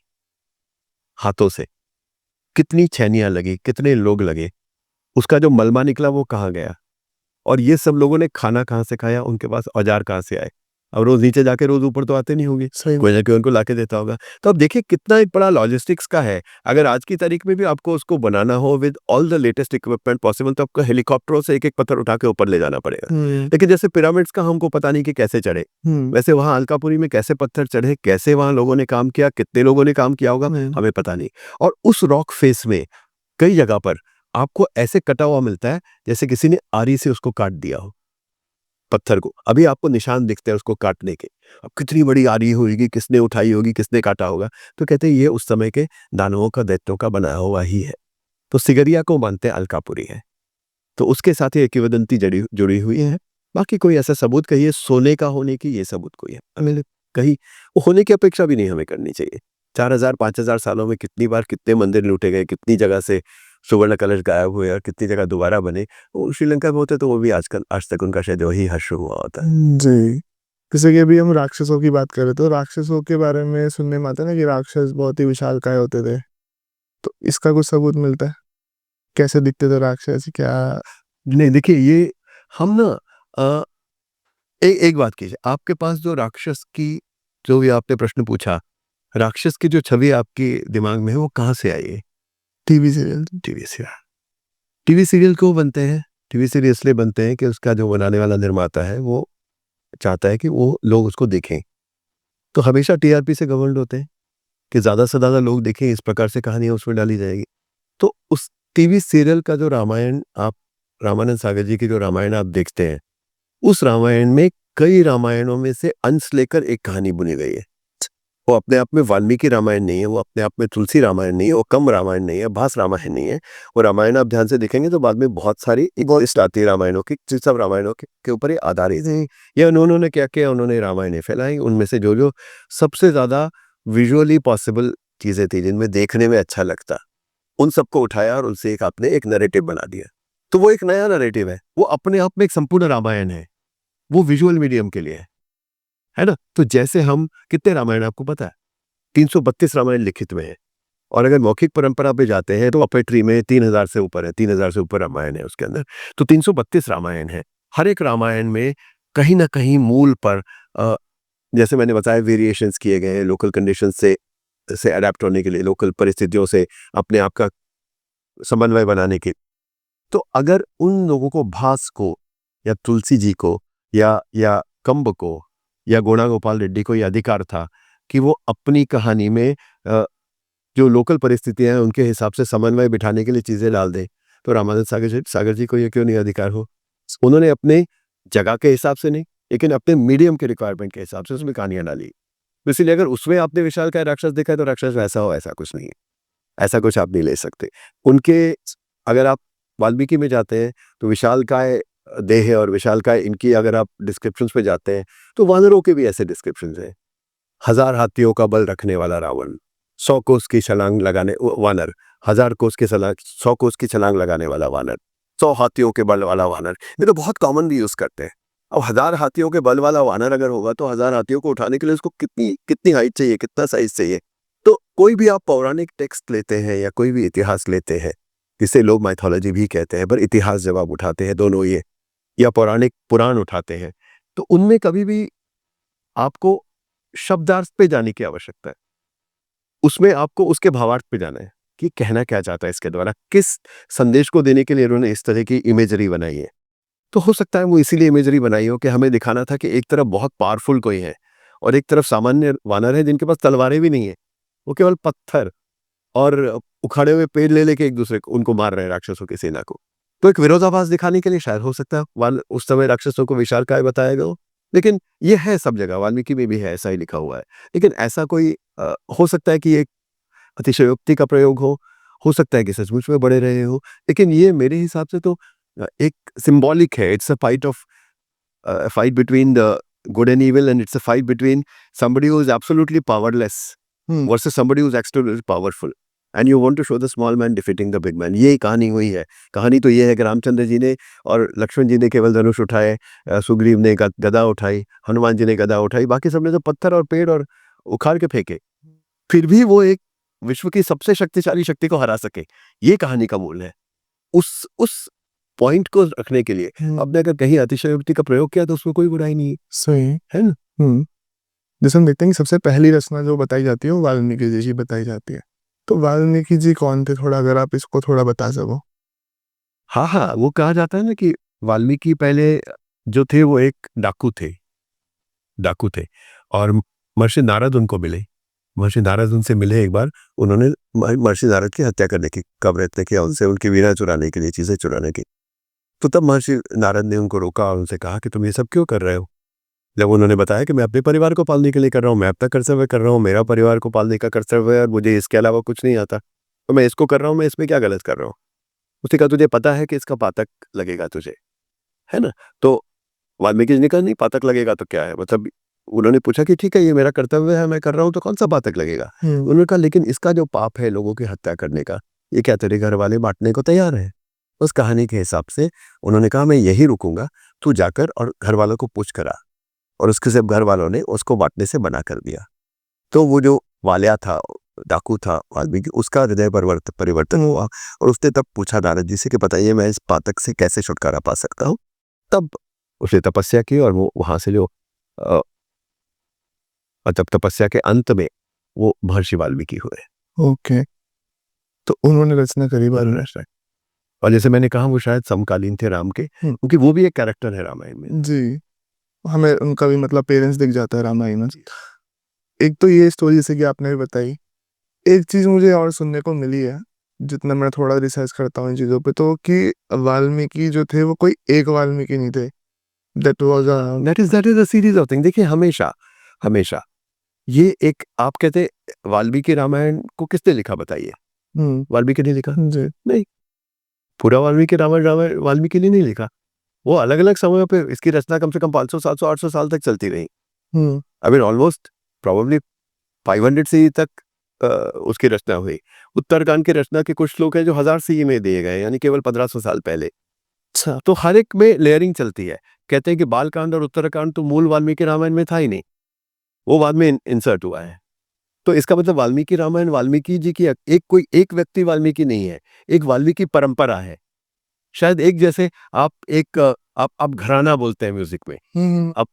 [SPEAKER 1] हाथों से। कितनी छैनियां लगी, कितने लोग लगे, उसका जो मलबा निकला वो कहाँ गया? और ये सब लोगों ने खाना कहाँ से खाया? उनके पास औजार कहाँ से आए? अब रोज नीचे जाके रोज ऊपर तो आते नहीं होंगे,
[SPEAKER 2] सही।
[SPEAKER 1] कोई ना कोई उनको लाके देता होगा। तो अब देखिए कितना एक बड़ा लॉजिस्टिक्स का है। अगर आज की तारीख में भी आपको उसको बनाना हो with all the latest equipment possible, तो आपको हेलीकॉप्टरों से एक एक पत्थर उठा के ऊपर ले जाना पड़ेगा।
[SPEAKER 2] हुँ।
[SPEAKER 1] लेकिन जैसे पिरामिड्स का हमको पता नहीं कि कैसे चढ़े,
[SPEAKER 2] हुँ।
[SPEAKER 1] वैसे वहां अलकापुरी में कैसे पत्थर चढ़े, कैसे वहां लोगों ने काम किया, कितने लोगों ने काम किया होगा,
[SPEAKER 2] हुँ।
[SPEAKER 1] हमें पता नहीं। और उस रॉक फेस में कई जगह पर आपको ऐसे कटा हुआ मिलता है जैसे किसी ने आरी से उसको काट दिया हो पत्थर को। अभी आपको निशान दिखते हैं उसको काटने के। अब कितनी बड़ी आरी होगी, किसने उठाई होगी, किसने काटा होगा? तो कहते हैं ये उस समय के दानवों का, दैत्यों का बनाया हुआ ही है। तो सिगरिया को मानते हैं अलकापुरी है। तो उसके साथ ही एक किंवदंती जुड़ी हुई है। बाकी कोई ऐसा सबूत कहिए सोने का होने की, ये सबूत कोई है मैंने कहीं वो होने की अपेक्षा भी नहीं हमें करनी चाहिए। 4000-5000 सालों में कितनी बार कितने मंदिर लूटे गए, कितनी जगह से सुवर्ण कलश गायब हुए और कितनी जगह दोबारा बने। वो श्रीलंका में होते तो वो भी आजकल आज तक उनका शायद वही हश्र हुआ होता है।
[SPEAKER 2] जी। जैसे कि अभी हम राक्षसों की बात करें, तो राक्षसों के बारे में सुनने में आता है ना कि राक्षस बहुत ही विशालकाय होते थे। तो इसका कुछ सबूत मिलता है? कैसे दिखते थे राक्षस? क्या?
[SPEAKER 1] नहीं देखिए ये हम ना अ, एक बात कीजिए, आपके पास जो राक्षस की जो भी आपने प्रश्न पूछा, राक्षस की जो छवि आपके दिमाग में है वो कहाँ से आई है?
[SPEAKER 2] TV serial?
[SPEAKER 1] TV serial. TV serial क्यों बनते हैं? टीवी सीरियल इसलिए बनते हैं कि उसका जो बनाने वाला निर्माता है वो चाहता है कि वो लोग उसको देखें। तो हमेशा टीआरपी से घमंड होते हैं कि ज़्यादा से ज़्यादा लोग देखें, इस प्रकार से कहानियाँ उसमें डाली जाएगी। तो उस टीवी सीरियल का जो रामायण आप रामानंद सागर जी की जो रामायण आप देखते हैं, उस रामायण में कई रामायणों में से अंश लेकर एक कहानी बुनी गई है। वो अपने आप में वाल्मीकि रामायण नहीं है, वो अपने आप में तुलसी रामायण नहीं है, वो कम्ब रामायण नहीं है, भास रामायण नहीं है। वो रामायण आप ध्यान से देखेंगे तो बाद में बहुत सारी एक लिस्ट आती है रामायणों की, जिन सब रामायणों के ऊपर ये आधारित है। ये उन्होंने क्या किया, उन्होंने रामायणें फैलाई, उनमें से जो जो सबसे ज्यादा विजुअली पॉसिबल चीजें थी जिनमें देखने में अच्छा लगता, उन सबको उठाया और उनसे एक आपने एक नैरेटिव बना दिया। तो वो एक नया नैरेटिव है, वो अपने आप में एक संपूर्ण रामायण है, वो विजुअल मीडियम के लिए है ना? तो जैसे हम कितने रामायण आपको पता है? 332 रामायण लिखित में है। और अगर मौखिक परंपरा पे जाते हैं तो पोएट्री में 3000 से ऊपर है, 3000 से ऊपर रामायण है उसके अंदर। तो 332 रामायण है। हर एक रामायण में कहीं ना कहीं मूल पर जैसे मैंने बताया वेरिएशंस किए गए हैं लोकल कंडीशन से अडेप्ट होने के लिए, लोकल परिस्थितियों से अपने आप का समन्वय बनाने के। तो अगर उन लोगों को, भास को या तुलसी जी को या कंब को या गोणा गोपाल रेड्डी को यह अधिकार था कि वो अपनी कहानी में जो लोकल परिस्थितियां हैं उनके हिसाब से समन्वय बिठाने के लिए चीजें डाल दें, तो रामानंद सागर जी को ये क्यों नहीं अधिकार हो? उन्होंने अपने जगह के हिसाब से नहीं, लेकिन अपने मीडियम के रिक्वायरमेंट के हिसाब से उसमें कहानियां डाली। तो इसलिए अगर उसमें आपने विशालकाय राक्षस देखा है तो राक्षस वैसा हो, ऐसा कुछ नहीं है, ऐसा कुछ आप नहीं ले सकते उनके। अगर आप वाल्मीकि में जाते हैं तो विशालकाय देह और विशालकाय, इनकी अगर आप डिस्क्रिप्शंस पे जाते हैं तो वानरों के भी ऐसे डिस्क्रिप्शंस हैं। 1000 हाथियों का बल रखने वाला रावण, 100 कोस की छलांग लगाने वानर, 1000 कोस की छलांग 100 कोस की छलांग लगाने वाला वानर, 100 हाथियों के बल वाला वानर, ये तो बहुत कॉमनली यूज करते हैं। अब 1000 हाथियों के बल वाला वानर अगर होगा तो 1000 हाथियों को उठाने के लिए उसको कितनी कितनी हाइट चाहिए, कितना साइज चाहिए। तो कोई भी आप पौराणिक टेक्स्ट लेते हैं या कोई भी इतिहास लेते हैं, जिसे लोग माइथोलॉजी भी कहते हैं, पर इतिहास जब आप उठाते हैं दोनों ये, या पौराणिक पुराण उठाते हैं, तो उनमें कभी भी आपको शब्दार्थ पे जाने की आवश्यकता है। उसमें आपको उसके भावार्थ पे जाना है कि कहना क्या चाहता है इसके द्वारा, किस संदेश को देने के लिए उन्होंने इस तरह की इमेजरी बनाई है। तो हो सकता है वो इसीलिए इमेजरी बनाई हो कि हमें दिखाना था कि एक तरफ बहुत पावरफुल कोई है और एक तरफ सामान्य वानर है जिनके पास तलवारें भी नहीं है, वो केवल पत्थर और उखाड़े हुए पेड़ ले लेके एक दूसरे को उनको मार रहे हैं, राक्षसों की सेना को। तो एक विरोधाभास दिखाने के लिए शायद हो सकता है उस समय राक्षसों को विशालकाय बताया गया हो। लेकिन ये है सब जगह, वाल्मीकि में भी है, ऐसा ही लिखा हुआ है। लेकिन ऐसा कोई हो सकता है कि एक अतिशयोक्ति का प्रयोग हो सकता है कि सचमुच में बड़े रहे हो। लेकिन ये मेरे हिसाब से तो एक सिंबॉलिक है। It's a fight between the good and evil, and it's a fight between somebody who is absolutely powerless versus somebody who's absolutely powerful, and you want to show the small man defeating the big man। ये कहानी हुई है। कहानी तो ये है कि रामचंद्र जी ने और लक्ष्मण जी ने केवल धनुष उठाए, सुग्रीव ने गदा उठाई, हनुमान जी ने गदा उठाई, बाकी सबने तो पत्थर और पेड़ और उखाड़ के फेंके। फिर भी वो एक विश्व की सबसे शक्तिशाली शक्ति को हरा सके, ये कहानी का मूल है। उस पॉइंट को रखने के लिए आपने अगर कहीं अतिशयोक्ति का प्रयोग किया तो उसमें कोई बुराई नहीं है।
[SPEAKER 2] सही
[SPEAKER 1] है ना?
[SPEAKER 2] जैसे हम देखते हैं कि सबसे पहली रचना जो बताई जाती है वो वाल्मीकि जी की बताई जाती है। तो वाल्मीकि जी कौन थे, थोड़ा अगर आप इसको थोड़ा बता सको।
[SPEAKER 1] हाँ, हाँ, वो कहा जाता है ना कि वाल्मीकि पहले जो थे वो एक डाकू थे और महर्षि नारद उनको मिले। महर्षि नारद उनसे मिले एक बार, उन्होंने महर्षि नारद की हत्या करने का प्रयत्न किया, उनसे उनकी वीणा चुराने के लिए, चीजें चुराने की। तो तब महर्षि नारद ने उनको रोका और उनसे कहा कि तुम ये सब क्यों कर रहे हो? जब उन्होंने बताया कि मैं अपने परिवार को पालने के लिए कर रहा हूँ, मैं अपना कर्तव्य कर रहा हूँ, मेरा परिवार को पालने का कर्तव्य है और मुझे इसके अलावा कुछ नहीं आता, तो मैं इसको कर रहा हूँ, मैं इसमें क्या गलत कर रहा हूँ? उसने कहा तुझे पता है कि इसका पातक लगेगा तुझे, है ना? तो वाल्मीकि जी ने कहा नहीं, पातक लगेगा तो क्या है, मतलब उन्होंने पूछा कि ठीक है ये मेरा कर्तव्य है, मैं कर रहा हूँ, तो कौन सा पातक लगेगा? उन्होंने कहा लेकिन इसका जो पाप है लोगों की हत्या करने का, ये क्या तेरे घर वाले बांटने को तैयार है? उस कहानी के हिसाब से उन्होंने कहा मैं यही रुकूंगा, तू जाकर और घर वालों को पूछ करा। और उसके सब घर वालों ने उसको बांटने से मना कर दिया। तो वो जो वालिया था, डाकू था वाल्मीकि, उसका हृदय परिवर्तन हुआ और उसने तब पूछा नारद जी से कि बताइए मैं इस पातक से कैसे छुटकारा पा सकता हूँ। तब उसने तपस्या की और वो वहां से जो अ, तब तपस्या के अंत में वो महर्षि वाल्मीकि हुए।
[SPEAKER 2] ओके, तो उन्होंने रचना करी वाल्मीकि।
[SPEAKER 1] और जैसे मैंने कहा वो शायद समकालीन थे राम के, क्योंकि वो भी एक कैरेक्टर है रामायण में।
[SPEAKER 2] जी, हमें उनका भी मतलब पेरेंट्स दिख जाता है रामायण में। एक तो ये स्टोरी जैसे कि आपने भी बताई, एक चीज मुझे और सुनने को मिली है जितना मैं थोड़ा रिसर्च करता हूँ इन चीजों पे, तो कि वाल्मीकि जो थे वो कोई एक वाल्मीकि नहीं थे। That was
[SPEAKER 1] that is a series of thing. देखिए हमेशा हमेशा ये एक, आप कहते वाल्मीकि रामायण को किसने लिखा बताइए? वाल्मीकि ने लिखा?
[SPEAKER 2] जी
[SPEAKER 1] नहीं, पूरा वाल्मीकि रामायण रामायण वाल्मीकि ने नहीं लिखा। वो अलग-अलग समयों पे इसकी रचना कम से कम 500, 700, 800 साल तक चलती रही। I mean almost probably 500 CE तक उसकी रचना हुई। उत्तरकांड की रचना के कुछ श्लोक हैं जो 1000 सीई में दिए गए, यानी केवल 1500 साल पहले।
[SPEAKER 2] अच्छा,
[SPEAKER 1] तो हर एक में लेयरिंग चलती है। कहते हैं कि बालकांड और उत्तरकांड तो मूल वाल्मीकि रामायण में था ही नहीं, वो बाद में इंसर्ट हुआ है। तो इसका मतलब वाल्मीकि रामायण वाल्मीकि जी की एक कोई एक व्यक्ति वाल्मीकि नहीं है, एक वाल्मीकि परंपरा है। शायद एक जैसे आप एक आप घराना बोलते हैं म्यूजिक में। अब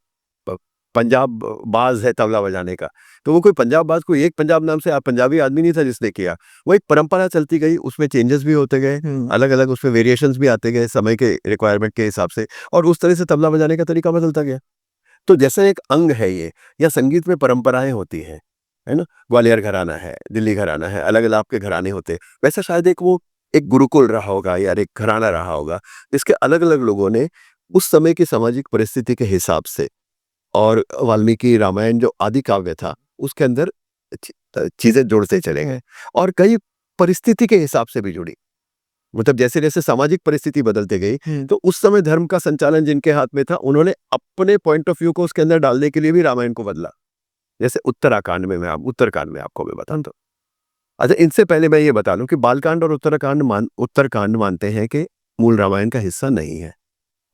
[SPEAKER 1] प पंजाब बाज है तबला बजाने का, तो वो कोई पंजाब बाज, कोई एक पंजाब नाम से पंजाबी आदमी नहीं था जिसने किया। वो एक परंपरा चलती गई, उसमें चेंजेस भी होते गए, अलग-अलग उसमें वेरिएशंस भी आते गए समय के रिक्वायरमेंट के हिसाब से, और उस तरह से तबला बजाने का तरीका बदलता गया। तो जैसे एक अंग है ये, या संगीत में परंपराएं होती हैं, है ना? ग्वालियर घराना है, दिल्ली घराना है, अलग-अलग आपके घराने होते हैं। वैसे शायद एक गुरुकुल रहा होगा या एक घराना रहा होगा, जिसके अलग-अलग लोगों ने उस समय की सामाजिक परिस्थिति के हिसाब से, और वाल्मीकि रामायण जो आदि काव्य था, उसके अंदर चीजें जोड़ते चले गए और कई परिस्थिति के हिसाब से भी जुड़ी। मतलब जैसे जैसे सामाजिक परिस्थिति बदलते गई
[SPEAKER 2] हम्म,
[SPEAKER 1] तो उस समय धर्म का संचालन जिनके हाथ में था उन्होंने अपने पॉइंट ऑफ व्यू को उसके अंदर डालने के लिए भी रामायण को बदला। जैसे उत्तराखंड में उत्तरकांड में आपको मैं बताता हूँ। अच्छा, इनसे पहले मैं ये बता दूं कि बालकांड और उत्तरकांड मानते हैं कि मूल रामायण का हिस्सा नहीं है,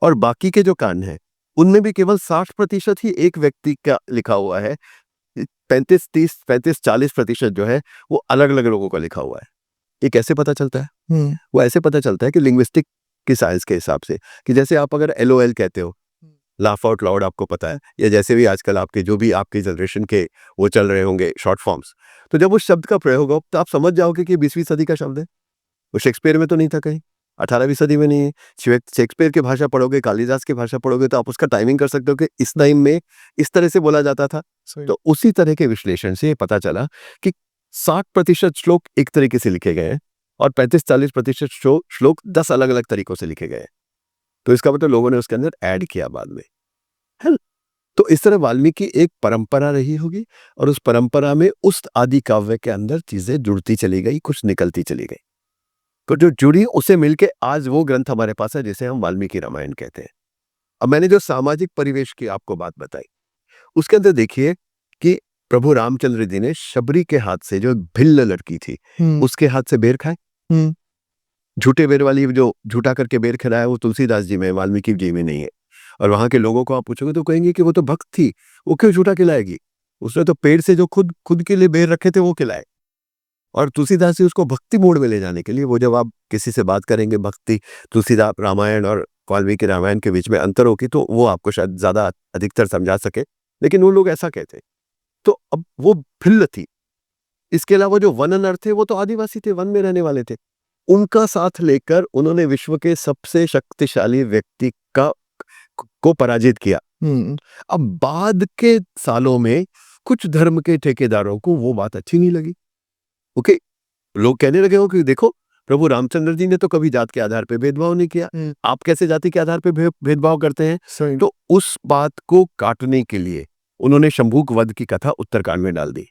[SPEAKER 1] और बाकी के जो कांड हैं उनमें भी केवल 60% ही एक व्यक्ति का लिखा हुआ है। 35-30 35-40% जो है वो अलग अलग लोगों का लिखा हुआ है। ये कैसे पता चलता है?
[SPEAKER 2] हम्म,
[SPEAKER 1] वो ऐसे पता चलता है कि लिंग्विस्टिक की साइंस के हिसाब से, कि जैसे आप अगर LOL कहते हो, लाफ आउट लाउड, आपको पता है, या जैसे भी आजकल आपके जो भी आपकी जनरेशन के वो चल रहे होंगे शॉर्ट फॉर्म्स, तो जब उस शब्द का प्रयोग हो तो आप समझ जाओगे कि 20वीं सदी का शब्द है। वो शेक्सपियर में तो नहीं था कहीं, 18वीं सदी में नहीं है। शेक्सपियर की भाषा पढ़ोगे, कालिदास की भाषा पढ़ोगे तो आप उसका टाइमिंग कर सकते हो कि इस टाइम में इस तरह से बोला जाता था।
[SPEAKER 2] सही।
[SPEAKER 1] तो उसी तरह के विश्लेषण से ये पता चला कि 60% श्लोक एक तरीके से लिखे गए हैं और 35-40% श्लोक 10 अलग अलग तरीकों से लिखे गए हैं। तो इसका मतलब लोगों ने उसके अंदर ऐड किया बाद में, है ना? तो इस तरह वाल्मीकि एक परंपरा रही होगी, और उस परंपरा में उस आदि काव्य के अंदर चीजें जुड़ती चली गई, कुछ निकलती चली गई, तो जो जुड़ी उसे मिलके आज वो ग्रंथ हमारे पास है जिसे हम वाल्मीकि रामायण कहते हैं। अब मैंने जो सामाजिक परिवेश की आपको बात बताई, उसके अंदर देखिए कि प्रभु रामचंद्र जी ने शबरी के हाथ से, जो भिल्ल लड़की थी,
[SPEAKER 2] हम्म,
[SPEAKER 1] उसके हाथ से बेर खाए।
[SPEAKER 2] हम्म,
[SPEAKER 1] झूठे बेर वाली जो झूठा करके बेर खिलाया वो तुलसीदास जी में, वाल्मीकि जी में नहीं है। और वहां के लोगों को आप पूछोगे तो कहेंगे कि वो तो भक्त थी, वो क्यों झूठा खिलाएगी? उसने तो पेड़ से जो खुद खुद के लिए बेर रखे थे वो खिलाए। और तुलसीदास जी उसको भक्ति मोड में ले जाने के लिए, वो जब आप किसी से बात करेंगे भक्ति, तुलसीदास रामायण और वाल्मीकि रामायण के बीच में अंतर होगी तो वो आपको शायद ज्यादा अधिकतर समझा सके, लेकिन वो लोग ऐसा कहते। तो अब वो भिल्ल थी। इसके अलावा जो वन नर थे वो तो आदिवासी थे, वन में रहने वाले थे। उनका साथ लेकर उन्होंने विश्व के सबसे शक्तिशाली व्यक्ति का को पराजित किया।
[SPEAKER 2] हम्म,
[SPEAKER 1] अब बाद के सालों में कुछ धर्म के ठेकेदारों को वो बात अच्छी नहीं लगी। ओके, लोग कहने लगे हो कि देखो, प्रभु रामचंद्र जी ने तो कभी जात के आधार पे भेदभाव नहीं किया,
[SPEAKER 2] हम्म,
[SPEAKER 1] आप कैसे जाति के आधार पे भेदभाव करते हैं?
[SPEAKER 2] सही।
[SPEAKER 1] तो उस बात को काटने के लिए उन्होंने शंभूक वध की कथा उत्तरकांड में डाल दी।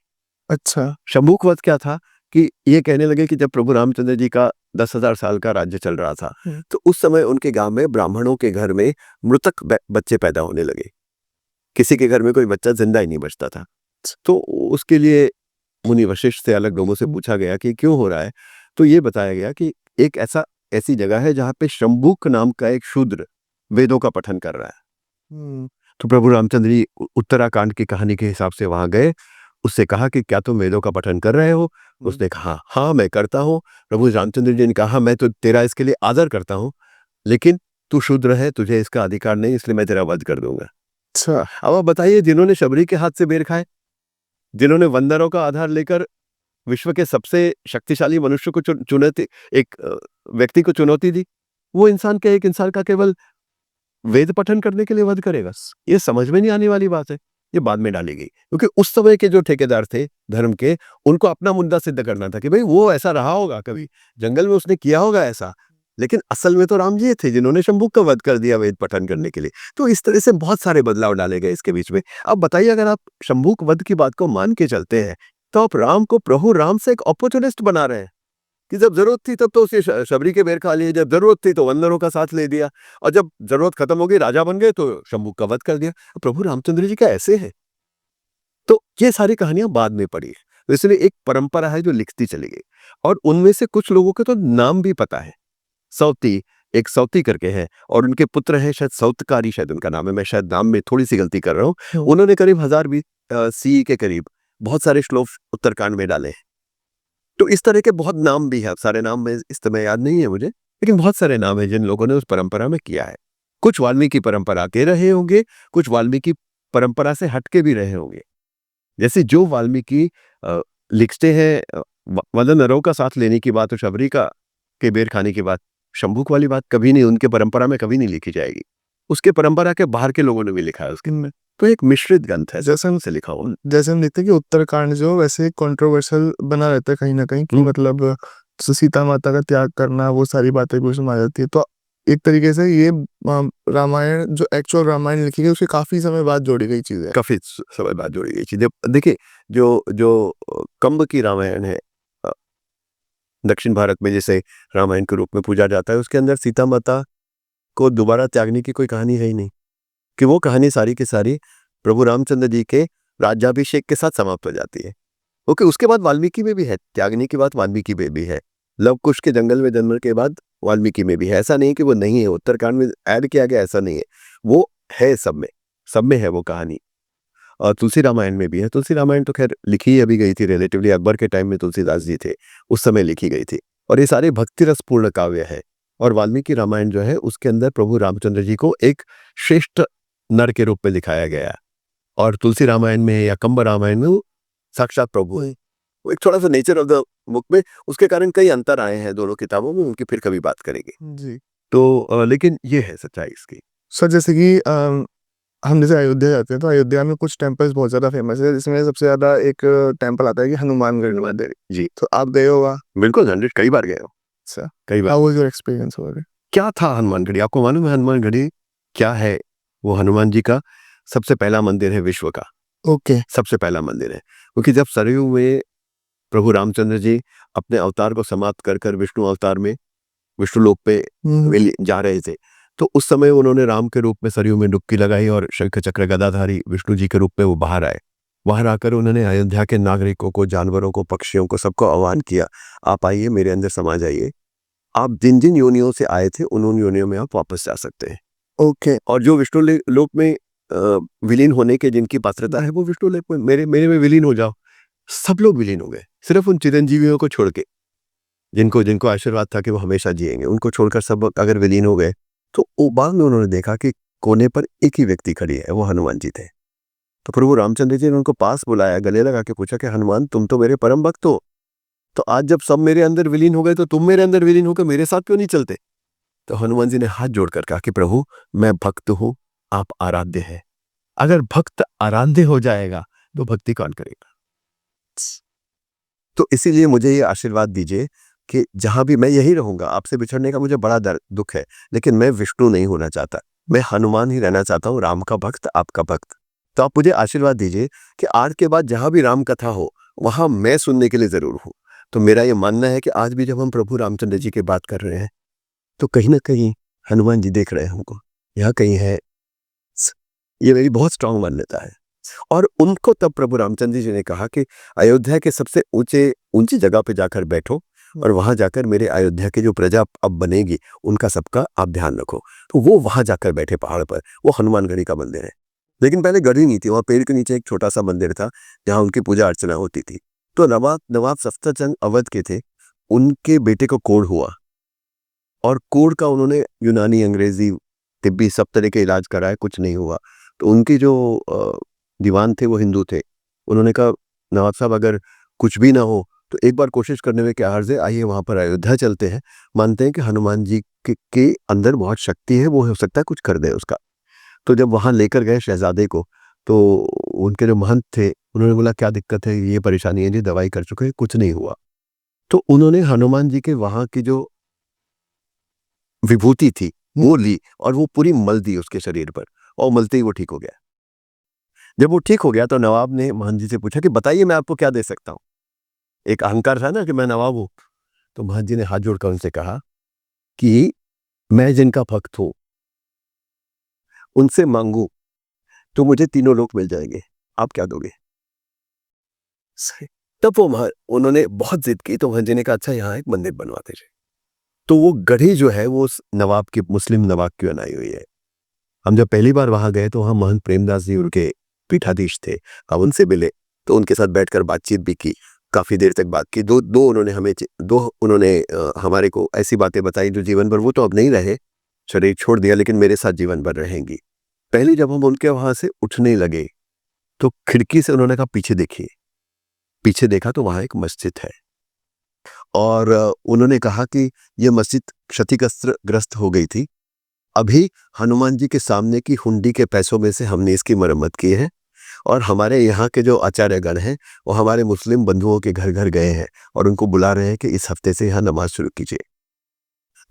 [SPEAKER 2] अच्छा।
[SPEAKER 1] शंभूक वध क्या था कि ये कहने लगे कि जब प्रभु रामचंद्र जी का 10,000 साल का राज्य चल रहा था,
[SPEAKER 2] हम्म,
[SPEAKER 1] तो उस समय उनके गांव में ब्राह्मणों के घर में मृतक बच्चे पैदा होने लगे। किसी के घर में कोई बच्चा जिंदा ही नहीं बचता था। तो उसके लिए मुनि वशिष्ठ से अलग लोगों से पूछा गया कि क्यों हो रहा है? तो ये बताया गया कि एक ऐसी जगह है जहाँ पे शंभूक नाम का एक शूद्र वेदों का पठन कर रहा है।
[SPEAKER 2] हम्म,
[SPEAKER 1] तो प्रभु रामचंद्र जी उत्तराखंड की कहानी के हिसाब से वहां गए, उससे कहा कि क्या तुम वेदों का पठन कर रहे हो? उसने कहा हाँ मैं करता हूँ। प्रभु रामचंद्र जी ने कहा मैं तो तेरा इसके लिए आदर करता हूँ, लेकिन तू शूद्र है, तुझे इसका अधिकार नहीं, इसलिए मैं तेरा वध कर दूंगा।
[SPEAKER 2] अच्छा।
[SPEAKER 1] अब आप बताइए, जिन्होंने शबरी के हाथ से बेर खाए, जिन्होंने वंदरों का आधार लेकर विश्व के सबसे शक्तिशाली मनुष्य को चुनौती, एक व्यक्ति को चुनौती दी, वो एक इंसान का केवल वेद पठन करने के लिए वध करेगा? ये समझ में नहीं आने वाली बात है। ये बाद में डाली गई क्योंकि उस समय के जो ठेकेदार थे धर्म के, उनको अपना मुद्दा सिद्ध करना था कि भाई वो ऐसा रहा होगा, कभी जंगल में उसने किया होगा ऐसा, लेकिन असल में तो राम जी थे जिन्होंने शंभुक का वध कर दिया वेद पठन करने के लिए। तो इस तरह से बहुत सारे बदलाव डाले गए इसके बीच में। अब बताइए, अगर आप शंभुक वध की बात को मान के चलते हैं तो आप राम को प्रभु राम से एक अपॉर्चुनिस्ट बना रहे हैं कि जब जरूरत थी तब तो उसे शबरी के बेर खा लिए, जब जरूरत थी तो वंदरों का साथ ले दिया, और जब जरूरत खत्म हो गई, राजा बन गए, तो शंभुक का वध कर दिया। प्रभु रामचंद्र जी का ऐसे है। तो ये सारी कहानियां बाद में पड़ी है, तो इसलिए एक परंपरा है जो लिखती चली गई, और उनमें से कुछ लोगों के तो नाम भी पता है। सौती, एक सौती करके है, और उनके पुत्र है शायद सौतकारी, शायद उनका नाम है, मैं शायद नाम में थोड़ी सी गलती कर रहा हूँ। उन्होंने करीब 1020 CE के करीब बहुत सारे श्लोक उत्तरकांड में डाले हैं। तो इस तरह के बहुत नाम भी है, अब सारे नाम में इस समय याद नहीं है मुझे, लेकिन बहुत सारे नाम है जिन लोगों ने उस परंपरा में किया है। कुछ वाल्मीकि परंपरा के रहे होंगे, कुछ वाल्मीकि परंपरा से हटके भी रहे होंगे। जैसे जो वाल्मीकि लिखते हैं मदन नरों का साथ लेने की बात और शबरी का के बेर खाने की बात, शंभुक वाली बात कभी नहीं, उनके परंपरा में कभी नहीं लिखी जाएगी। उसके परंपरा के बाहर के लोगों ने भी लिखा है उसके में। तो एक मिश्रित ग्रंथ है, जैसे उनसे लिखा हुआ।
[SPEAKER 2] जैसे हम देखते हैं कि उत्तराखंड जो वैसे कंट्रोवर्शियल बना रहता है कहीं ना कहीं, कि मतलब सीता माता का त्याग करना, वो सारी बातें भी उसमें आ जाती है। तो एक तरीके से ये रामायण जो एक्चुअल रामायण लिखी गई उसके काफी समय बाद जोड़ी गई चीज है।
[SPEAKER 1] काफी समय बाद जोड़ी गई चीजें। देखिए, जो जो कंब की रामायण है, दक्षिण भारत में जैसे रामायण के रूप में पूजा जाता है, उसके अंदर सीता माता को दोबारा त्यागने की कोई कहानी है ही नहीं, कि वो कहानी सारी की सारी प्रभु रामचंद्र जी के राज्याभिषेक के साथ समाप्त हो जाती है। ओके, उसके बाद वाल्मीकि में भी है, त्यागने की बात वाल्मीकि में भी है, लव कुश के जंगल में जन्म के बाद वाल्मीकि में भी है। ऐसा नहीं कि वो नहीं है, उत्तरकांड में ऐड किया गया, ऐसा नहीं है, वो है सब में है वो कहानी। और तुलसी रामायण में भी है। तुलसी रामायण तो खैर लिखी अभी गई थी रिलेटिवली, अकबर के टाइम में तुलसीदास जी थे, उस समय लिखी गई थी, और ये सारे भक्ति रस पूर्ण काव्य है। और वाल्मीकि रामायण जो है उसके अंदर प्रभु रामचंद्र जी को एक श्रेष्ठ नर के रूप में दिखाया गया है, और तुलसी रामायण में या कंब रामायण में वो साक्षात प्रभु है। वो एक थोड़ा सा नेचर ऑफ द बुक में, उसके कारण कई अंतर आए हैं दोनों किताबों में, उनकी फिर कभी बात करेंगे।
[SPEAKER 2] जी।
[SPEAKER 1] तो लेकिन ये है सच्चाई इसकी।
[SPEAKER 2] सर जैसे कि हम जैसे अयोध्या जाते हैं तो अयोध्या में कुछ टेम्पल्स बहुत ज़्यादा फेमस है, जिसमें सबसे ज़्यादा एक टेम्पल आता है कि हनुमानगढ़ मंदिर।
[SPEAKER 1] जी,
[SPEAKER 2] तो आप गए होगा?
[SPEAKER 1] बिल्कुल 100 कई बार गए हो,
[SPEAKER 2] अच्छा,
[SPEAKER 1] कई बार।
[SPEAKER 2] How was your experience over there?
[SPEAKER 1] क्या था हनुमानगढ़ी? आपको मालूम है हनुमानगढ़ी क्या है? वो हनुमान जी का सबसे पहला मंदिर है विश्व का,
[SPEAKER 2] ओके।
[SPEAKER 1] सबसे पहला मंदिर है। क्योंकि जब सरयू में प्रभु रामचंद्र जी अपने अवतार को समाप्त कर कर विष्णु अवतार में विष्णु लोक पे जा रहे थे, तो उस समय उन्होंने राम के रूप में सरयू में डुबकी लगाई और शंख चक्र गदाधारी विष्णु जी के रूप में वो बाहर आए। बाहर आकर उन्होंने अयोध्या के नागरिकों को, जानवरों को, पक्षियों को, सबको आह्वान किया, आप आइए मेरे अंदर समा जाइए, आप जिन जिन योनियों से आए थे उन योनियों में आप वापस जा सकते हैं।
[SPEAKER 2] ओके।
[SPEAKER 1] और जो विष्णु लोक में विलीन होने के जिनकी पात्रता है वो विष्णु लोक में मेरे में विलीन हो जाओ। सब लोग विलीन हो गए, सिर्फ उन चिरंजीवियों को छोड़ के, जिनको आशीर्वाद था कि वो हमेशा जिएंगे, उनको छोड़कर सब अगर विलीन हो गए। तो बाद में उन्होंने देखा कि कोने पर एक ही व्यक्ति खड़ी है, वो हनुमान जी थे। तो प्रभु रामचंद्र जी ने उनको पास बुलाया, गले लगा के पूछा कि हनुमान तुम तो मेरे परम भक्त हो, तो आज जब सब मेरे अंदर विलीन हो गए तो तुम मेरे अंदर विलीन होकर मेरे साथ क्यों नहीं चलते? तो हनुमान जी ने हाथ जोड़कर कहा कि प्रभु मैं भक्त हूं, आप आराध्य है। अगर भक्त आराध्य हो जाएगा तो भक्ति कौन करेगा? तो इसीलिए मुझे ये आशीर्वाद दीजिए कि जहां भी मैं यही रहूंगा, आपसे बिछड़ने का मुझे बड़ा दुख है, लेकिन मैं विष्णु नहीं होना चाहता, मैं हनुमान ही रहना चाहता हूँ, राम का भक्त, आपका भक्त। तो आप मुझे आशीर्वाद दीजिए कि आज के बाद जहां भी राम कथा हो वहां मैं सुनने के लिए जरूर हूं। तो मेरा ये मानना है कि आज भी जब हम प्रभु रामचंद्र जी की बात कर रहे हैं तो कहीं ना कहीं हनुमान जी देख रहे हैं हमको, यहाँ कहीं है। ये मेरी बहुत स्ट्रांग मान्यता है। और उनको तब प्रभु रामचंद्र जी ने कहा कि अयोध्या के सबसे ऊंची जगह पे जाकर बैठो और वहां जाकर मेरे अयोध्या की जो प्रजा अब बनेगी उनका सबका आप ध्यान रखो। तो वो वहां जाकर बैठे पहाड़ पर, वो हनुमानगढ़ी का मंदिर है। लेकिन पहले गढ़ी नहीं थी, वहां पेड़ के नीचे एक छोटा सा मंदिर था जहां उनकी पूजा अर्चना होती थी। तो नवाब सफदरजंग अवध के थे, उनके बेटे को कोढ़ हुआ और कोढ़ का उन्होंने यूनानी, अंग्रेजी, तिब्बी सब तरह के इलाज कराए, कुछ नहीं हुआ। तो उनकी जो दीवान थे वो हिंदू थे। उन्होंने कहा नवाब साहब अगर कुछ भी ना हो तो एक बार कोशिश करने में क्या हर्ज है, आइए वहां पर अयोध्या चलते हैं, मानते हैं कि हनुमान जी के अंदर बहुत शक्ति है, वो हो सकता है कुछ कर दे उसका। तो जब वहां लेकर गए शहजादे को, तो उनके जो महंत थे उन्होंने बोला क्या दिक्कत है, ये परेशानी है जी, दवाई कर चुके हैं, कुछ नहीं हुआ। तो उन्होंने हनुमान जी के वहां की जो विभूति थी वो ली और वो पूरी मल दी उसके शरीर पर, और मलते ही वो ठीक हो गया। जब वो ठीक हो गया तो नवाब ने महंत जी से पूछा कि बताइए मैं आपको क्या दे सकता हूं। एक अहंकार था ना कि मैं नवाब हूं। तो महंत जी ने हाथ जोड़कर उनसे कहा कि मैं जिनका भक्त हूं उनसे मांगू तो मुझे तीनों लोग मिल जाएंगे, आप क्या दोगे? सही। तब उन्होंने बहुत जिद की, तो महंत जी ने कहा अच्छा यहाँ एक मंदिर बनवाते थे। तो वो गढ़ी जो है वो नवाब की, मुस्लिम नवाब की बनाई हुई है। हम जब पहली बार वहां गए तो वहां महंत प्रेमदास जी उनके पीठाधीश थे, हम उनसे मिले, तो उनके साथ बैठकर बातचीत भी की, काफी देर तक बात की। दो उन्होंने हमारे को ऐसी बातें बताई जो जीवन भर, वो तो अब नहीं रहे, शरीर छोड़ दिया, लेकिन मेरे साथ जीवन भर रहेंगी। पहले जब हम उनके वहां से उठने लगे तो खिड़की से उन्होंने कहा पीछे देखिए। पीछे देखा तो वहां एक मस्जिद है, और उन्होंने कहा कि यह मस्जिद क्षतिग्रस्त हो गई थी, अभी हनुमान जी के सामने की हुंडी के पैसों में से हमने इसकी मरम्मत की है, और हमारे यहाँ के जो आचार्यगण हैं वो हमारे मुस्लिम बंधुओं के घर घर गए हैं और उनको बुला रहे हैं कि इस हफ्ते से यहाँ नमाज शुरू कीजिए।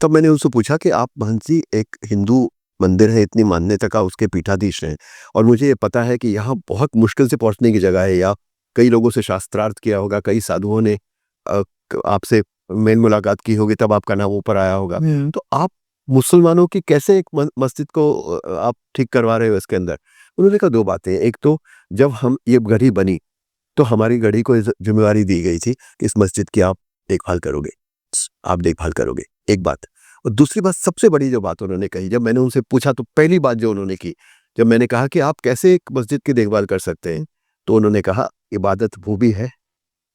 [SPEAKER 1] तब मैंने उनसे पूछा कि आप महंत जी, एक हिंदू मंदिर है, इतनी मान्यता का, उसके पीठाधीश हैं, और मुझे ये पता है कि यहाँ बहुत मुश्किल से पहुँचने की जगह है, या कई लोगों से शास्त्रार्थ किया होगा, कई साधुओं ने आपसे मेन मुलाकात की होगी तब आपका नाम ऊपर आया होगा। तो आप मुसलमानों की कैसे एक मस्जिद को आप ठीक करवा रहे हो इसके अंदर? उन्होंने कहा 2 बातें, एक तो जब हम ये गढ़ी बनी तो हमारी गढ़ी को जिम्मेवारी दी गई थी कि इस मस्जिद की आप देखभाल करोगे, आप देखभाल करोगे, एक बात। और दूसरी बात, सबसे बड़ी जो बात उन्होंने कही, जब मैंने उनसे पूछा तो पहली बात जो उन्होंने की, जब मैंने कहा कि आप कैसे एक मस्जिद की देखभाल कर सकते हैं, तो उन्होंने कहा इबादत वो भी है,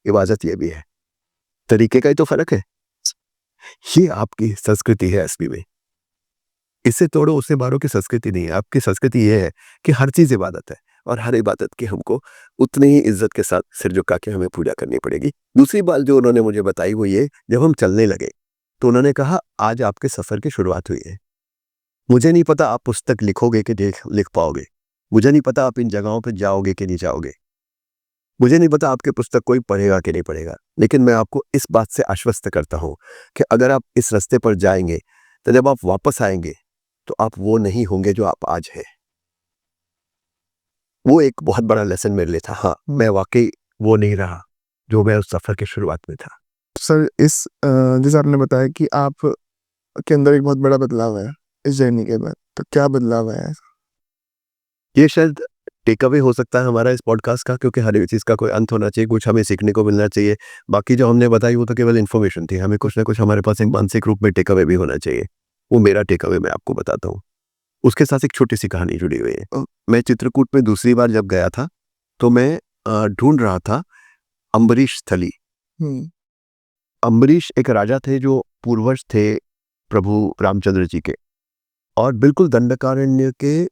[SPEAKER 1] इबादत ये भी है, तरीके का ही तो फर्क है। ये आपकी संस्कृति है असली में, इससे तोड़ो उससे मारो की संस्कृति नहीं है। आपकी संस्कृति ये है कि हर चीज इबादत है और हर इबादत की हमको उतनी ही इज्जत के साथ सिर झुका के हमें पूजा करनी पड़ेगी। दूसरी बात जो उन्होंने मुझे बताई वो ये, जब हम चलने लगे तो उन्होंने कहा आज आपके सफर की शुरुआत हुई है। मुझे नहीं पता आप पुस्तक लिखोगे कि लिख पाओगे, मुझे नहीं पता आप इन जगहों पर जाओगे कि नहीं जाओगे, मुझे नहीं पता आपके पुस्तक कोई पढ़ेगा कि नहीं पढ़ेगा, लेकिन मैं आपको इस बात से आश्वस्त करता हूं कि अगर आप इस रास्ते पर जाएंगे तो जब आप वापस आएंगे तो आप वो नहीं होंगे जो आप आज हैं। वो एक बहुत बड़ा लेसन मेरे लिए था। हाँ, मैं वाकई वो नहीं रहा जो मैं उस सफर की शुरुआत में था।
[SPEAKER 2] सर जैसे आपने बताया कि आप के अंदर एक बहुत बड़ा बदलाव आया इस जर्नी के बाद, तो क्या बदलाव आया?
[SPEAKER 1] ये शायद टेक अवे हो सकता है हमारा इस पॉडकास्ट का, क्योंकि हर एक चीज़ का कोई अंत होना चाहिए, कुछ हमें सीखने को मिलना चाहिए। बाकी जो हमने बताई वो तो केवल इन्फॉर्मेशन थी, हमें कुछ ना कुछ हमारे पास एक मानसिक रूप में टेक अवे भी होना चाहिए। वो मेरा टेक अवे मैं आपको बताता हूँ। उसके साथ एक छोटी सी कहानी जुड़ी हुई है। मैं चित्रकूट में दूसरी बार जब गया था तो मैं ढूंढ रहा था अम्बरीश स्थली। अम्बरीश एक राजा थे जो पूर्वज थे प्रभु रामचंद्र जी के, और बिल्कुल दंडकारण्य के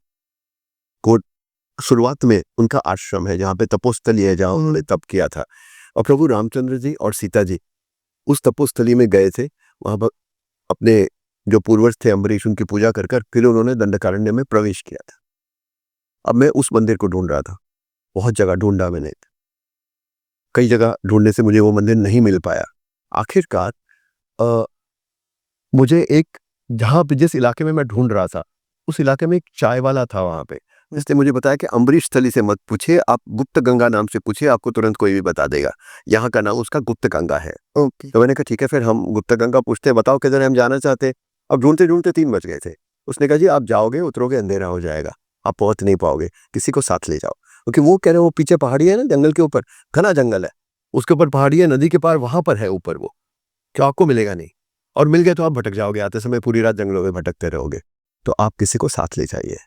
[SPEAKER 1] शुरुआत में उनका आश्रम है जहाँ पे तपोस्थली है, जहाँ उन्होंने तप किया था। और प्रभु रामचंद्र जी और सीता जी उस तपोस्थली में गए थे, वहां पर अपने जो पूर्वज थे अम्बरीश उनकी पूजा कर कर फिर उन्होंने दंडकारण्य में प्रवेश किया था। अब मैं उस मंदिर को ढूंढ रहा था, बहुत जगह ढूंढा मैंने, कई जगह ढूंढने से मुझे वो मंदिर नहीं मिल पाया। आखिरकार मुझे एक, जहाँ पे जिस इलाके में मैं ढूंढ रहा था उस इलाके में एक चाय वाला था, वहां पे जिसने मुझे बताया कि अम्बरीश स्थली से मत पूछिए, आप गुप्त गंगा नाम से पूछिए, आपको तुरंत कोई भी बता देगा। यहाँ का नाम उसका गुप्त गंगा है।
[SPEAKER 2] ओके।
[SPEAKER 1] तो मैंने कहा ठीक है, फिर हम गुप्त गंगा पूछते हैं, बताओ किधर हम जाना चाहते हैं। अब ढूंढते ढूंढते 3 बज गए थे। उसने कहा जी आप जाओगे उतरोगे अंधेरा हो जाएगा, आप पहुंच नहीं पाओगे, किसी को साथ ले जाओ। क्योंकि वो कह रहे वो पीछे पहाड़ी है ना, जंगल के ऊपर, घना जंगल है, उसके ऊपर पहाड़ी है, नदी के पार वहां पर है ऊपर, वो क्या आपको मिलेगा नहीं, और मिल गए तो आप भटक जाओगे, आते समय पूरी रात जंगलों में भटकते रहोगे, तो आप किसी को साथ ले जाइए।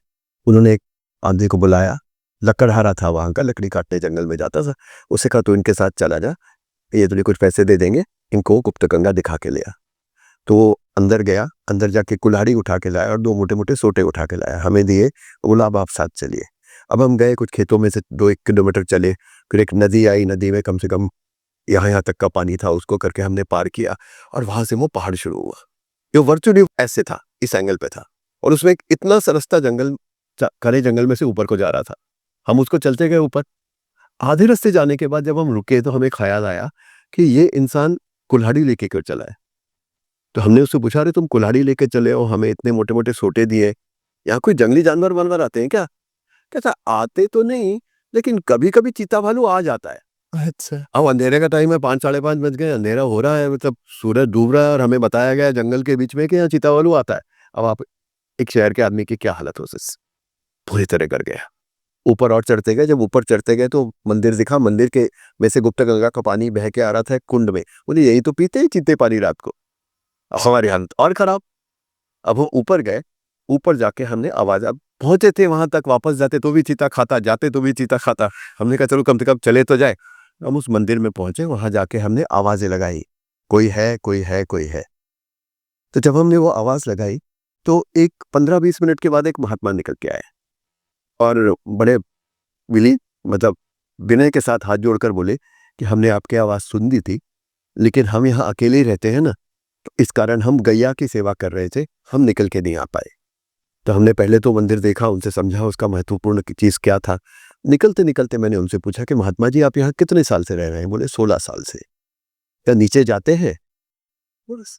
[SPEAKER 1] उन्होंने एक आंधी को बुलाया, लकड़हारा था वहां का, लकड़ी काटने जंगल में जाता था, उसे कहा तो इनके साथ चला जा, ये तुझे कुछ पैसे दे देंगे, इनको गुप्त गंगा दिखा के लिया। तो वो अंदर गया, अंदर जाके कुल्हाड़ी उठा के लाया और 2 मोटे मोटे सोटे उठा के लाया, हमें दिए, बोला अब आप साथ चलिए। अब हम गए, कुछ खेतों में से 2-1 किलोमीटर चले, फिर एक नदी आई, नदी में कम से कम यहाँ तक का पानी था, उसको करके हमने पार किया, और वहां से वो पहाड़ शुरू हुआ। जो वर्चुअली ऐसे था, इस एंगल पे था, और उसमें एक इतना सा रास्ता जंगल, घने जंगल में से ऊपर को जा रहा था। हम उसको चलते गए ऊपर। आधे रास्ते जाने के बाद जब हम रुके तो हमें ख्याल आया कि ये इंसान कुल्हाड़ी लेके क्यों चला है। तो हमने उससे पूछा, अरे तुम कुल्हाड़ी लेके चले हो, हमें इतने मोटे मोटे सोटे दिए, यहाँ कोई जंगली जानवर वानवर आते हैं क्या? कहता आते तो नहीं, लेकिन कभी कभी चीता भालू आ जाता है।
[SPEAKER 2] अच्छा।
[SPEAKER 1] अब अंधेरे का टाइम है, 5-5:30 बज गए, अंधेरा हो रहा है, मतलब सूरज डूब रहा है, और हमें बताया गया है जंगल के बीच में कि यहाँ चीता भालू आता है। अब आप एक शहर के आदमी की क्या हालत हो सकती, पूरी तरह कर गया। ऊपर और चढ़ते गए, जब ऊपर चढ़ते गए तो मंदिर दिखा, मंदिर के में से गुप्त गंगा का पानी बह के आ रहा था कुंड में। बोले यही तो पीते हैं चीते पानी रात को। अब हमारी हालत और खराब। अब हम ऊपर गए, ऊपर जाके हमने आवाज, अब पहुंचे थे वहां तक, वापस जाते तो भी चीता खाता, जाते तो भी चीता खाता। हमने कहा चलो कम से कम चले तो जाए। हम उस मंदिर में पहुंचे, वहां जाके हमने आवाजें लगाई, कोई है कोई है कोई है। तो जब हमने वो आवाज लगाई तो एक 15-20 मिनट के बाद एक महात्मा निकल के आए, और बड़े विली, मतलब विनय के साथ हाथ जोड़कर बोले कि हमने आपकी आवाज सुन दी थी, लेकिन हम यहाँ अकेले ही रहते हैं ना, तो इस कारण हम गैया की सेवा कर रहे थे, हम निकल के नहीं आ पाए। तो हमने पहले तो मंदिर देखा, उनसे समझा उसका महत्वपूर्ण चीज क्या था। निकलते निकलते मैंने उनसे पूछा कि महात्मा जी आप यहाँ कितने साल से रह रहे हैं? बोले 16 साल से। क्या नीचे जाते हैं? बस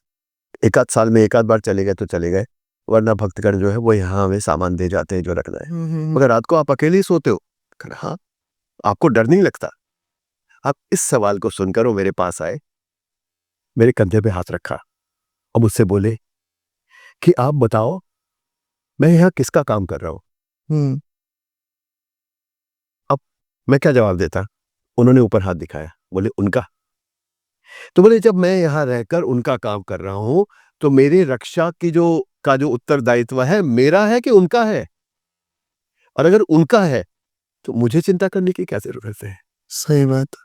[SPEAKER 1] 1 आध साल में 1 आध बार चले गए तो चले गए, वरना भक्तगण जो है वो यहाँ हमें सामान दे जाते हैं जो रखना है। मगर रात को आप अकेले ही सोते हो? हाँ। आपको डर नहीं लगता? आप इस सवाल को सुनकर वो मेरे पास आए, मेरे कंधे पे हाथ रखा और मुझसे बोले कि आप बताओ मैं यहाँ किसका काम कर रहा हूँ।
[SPEAKER 2] हम्म
[SPEAKER 1] अब मैं क्या जवाब देता? उन्होंने ऊपर हाथ दिखाया, बोले उनका। तो बोले जब मैं यहाँ रहकर उनका काम कर रहा हूँ तो मेरी रक्षा की जो उत्तरदायित्व है मेरा है कि उनका है? और अगर उनका है तो मुझे चिंता करने की क्या जरूरत है?
[SPEAKER 2] सही बात।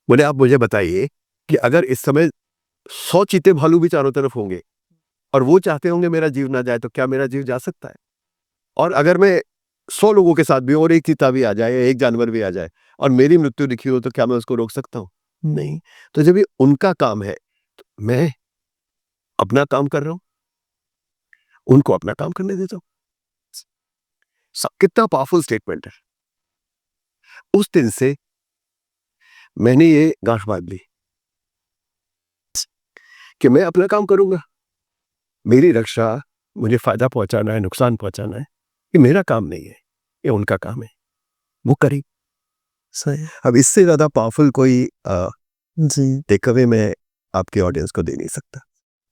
[SPEAKER 1] बोले आप मुझे बताइए कि अगर इस समय 100 चीते भालू भी चारों तरफ होंगे और वो चाहते होंगे मेरा जीव ना जाए, तो क्या मेरा जीव जा सकता है? और अगर मैं 100 लोगों के साथ भी और एक चीता भी आ जाए या एक जानवर भी आ जाए और मेरी मृत्यु लिखी हो, तो क्या मैं उसको रोक सकता हूँ? नहीं। तो जब ये उनका काम है तो मैं अपना काम कर रहा हूँ, उनको अपना काम करने देता हूँ। कितना पावरफुल स्टेटमेंट है। उस दिन से मैंने ये गांठ बांध ली कि मैं अपना काम करूंगा। मेरी रक्षा, मुझे फायदा पहुंचाना है, नुकसान पहुंचाना है, ये मेरा काम नहीं है, ये उनका काम है, वो करें।
[SPEAKER 2] सही।
[SPEAKER 1] अब इससे ज्यादा पावरफुल कोई
[SPEAKER 2] जी।
[SPEAKER 1] टेक अवे मैं आपके ऑडियंस को दे नहीं सकता।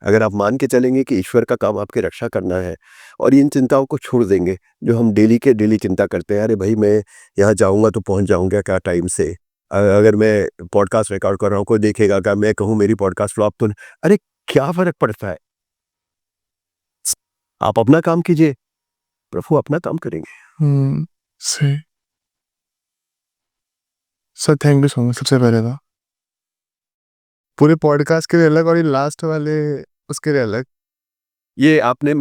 [SPEAKER 1] अगर आप मान के चलेंगे कि ईश्वर का काम आपकी रक्षा करना है और इन चिंताओं को छोड़ देंगे जो हम डेली के डेली चिंता करते हैं, अरे भाई मैं यहाँ जाऊंगा तो पहुंच जाऊंगा क्या टाइम से, अगर मैं पॉडकास्ट रिकॉर्ड कर रहा हूँ कोई देखेगा क्या, मैं कहूँ मेरी पॉडकास्ट फ्लॉप तो नहीं, अरे क्या फर्क पड़ता है? आप अपना काम कीजिए, प्रभु अपना काम करेंगे।
[SPEAKER 2] सही। Sir thank you so much सबसे पहले तो। पूरे पॉडकास्ट के लिए अलग और ये लास्ट वाले उसके लिए अलग।
[SPEAKER 1] ये आपने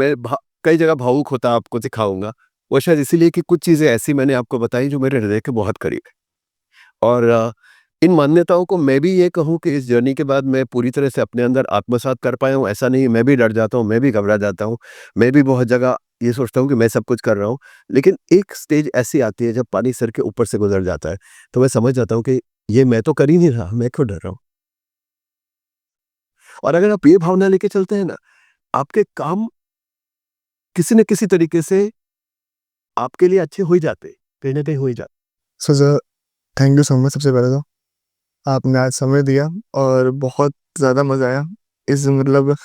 [SPEAKER 1] कई जगह भावुक होता आपको दिखाऊंगा, वो शायद इसीलिए कि कुछ चीजें ऐसी मैंने आपको बताई जो मेरे हृदय के बहुत करीब है। और इन मान्यताओं को मैं भी ये कहूँ कि इस जर्नी के बाद मैं पूरी तरह से अपने अंदर आत्मसात कर पाया हूँ, ऐसा नहीं। मैं भी डर जाता हूँ, मैं भी घबरा जाता हूँ, मैं भी बहुत जगह ये सोचता हूँ कि मैं सब कुछ कर रहा हूँ। लेकिन एक स्टेज ऐसी आती है जब पानी सर के ऊपर से गुजर जाता है, तो मैं समझ जाता हूँ कि ये मैं तो कर ही नहीं रहा, मैं क्यों डर रहा हूँ। और अगर आप ये भावना लेके चलते हैं ना, आपके काम किसी न किसी तरीके से आपके लिए अच्छे हो ही जाते, कहीं ना कहीं हो ही जाते।
[SPEAKER 2] So sir thank you so much सबसे पहले तो। आपने आज समय दिया और बहुत ज़्यादा मज़ा आया इस मतलब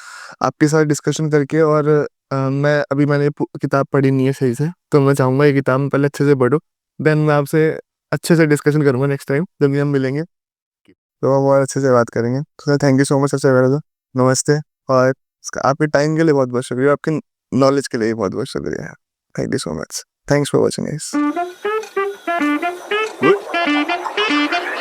[SPEAKER 2] आपके साथ डिस्कशन करके। और मैंने किताब पढ़ी नहीं है सही से, तो मैं चाहूँगा ये किताब मैं पहले अच्छे से पढूं, देन मैं आपसे अच्छे से डिस्कशन करूँगा नेक्स्ट टाइम जब भी हम मिलेंगे, तो हम और अच्छे से बात करेंगे। तो sir thank you so much सबसे पहले तो। नमस्ते। और आपके टाइम के लिए बहुत बहुत शुक्रिया, आपके नॉलेज के लिए बहुत बहुत शुक्रिया। Thank you so much. Thanks for watching guys.
[SPEAKER 1] Good.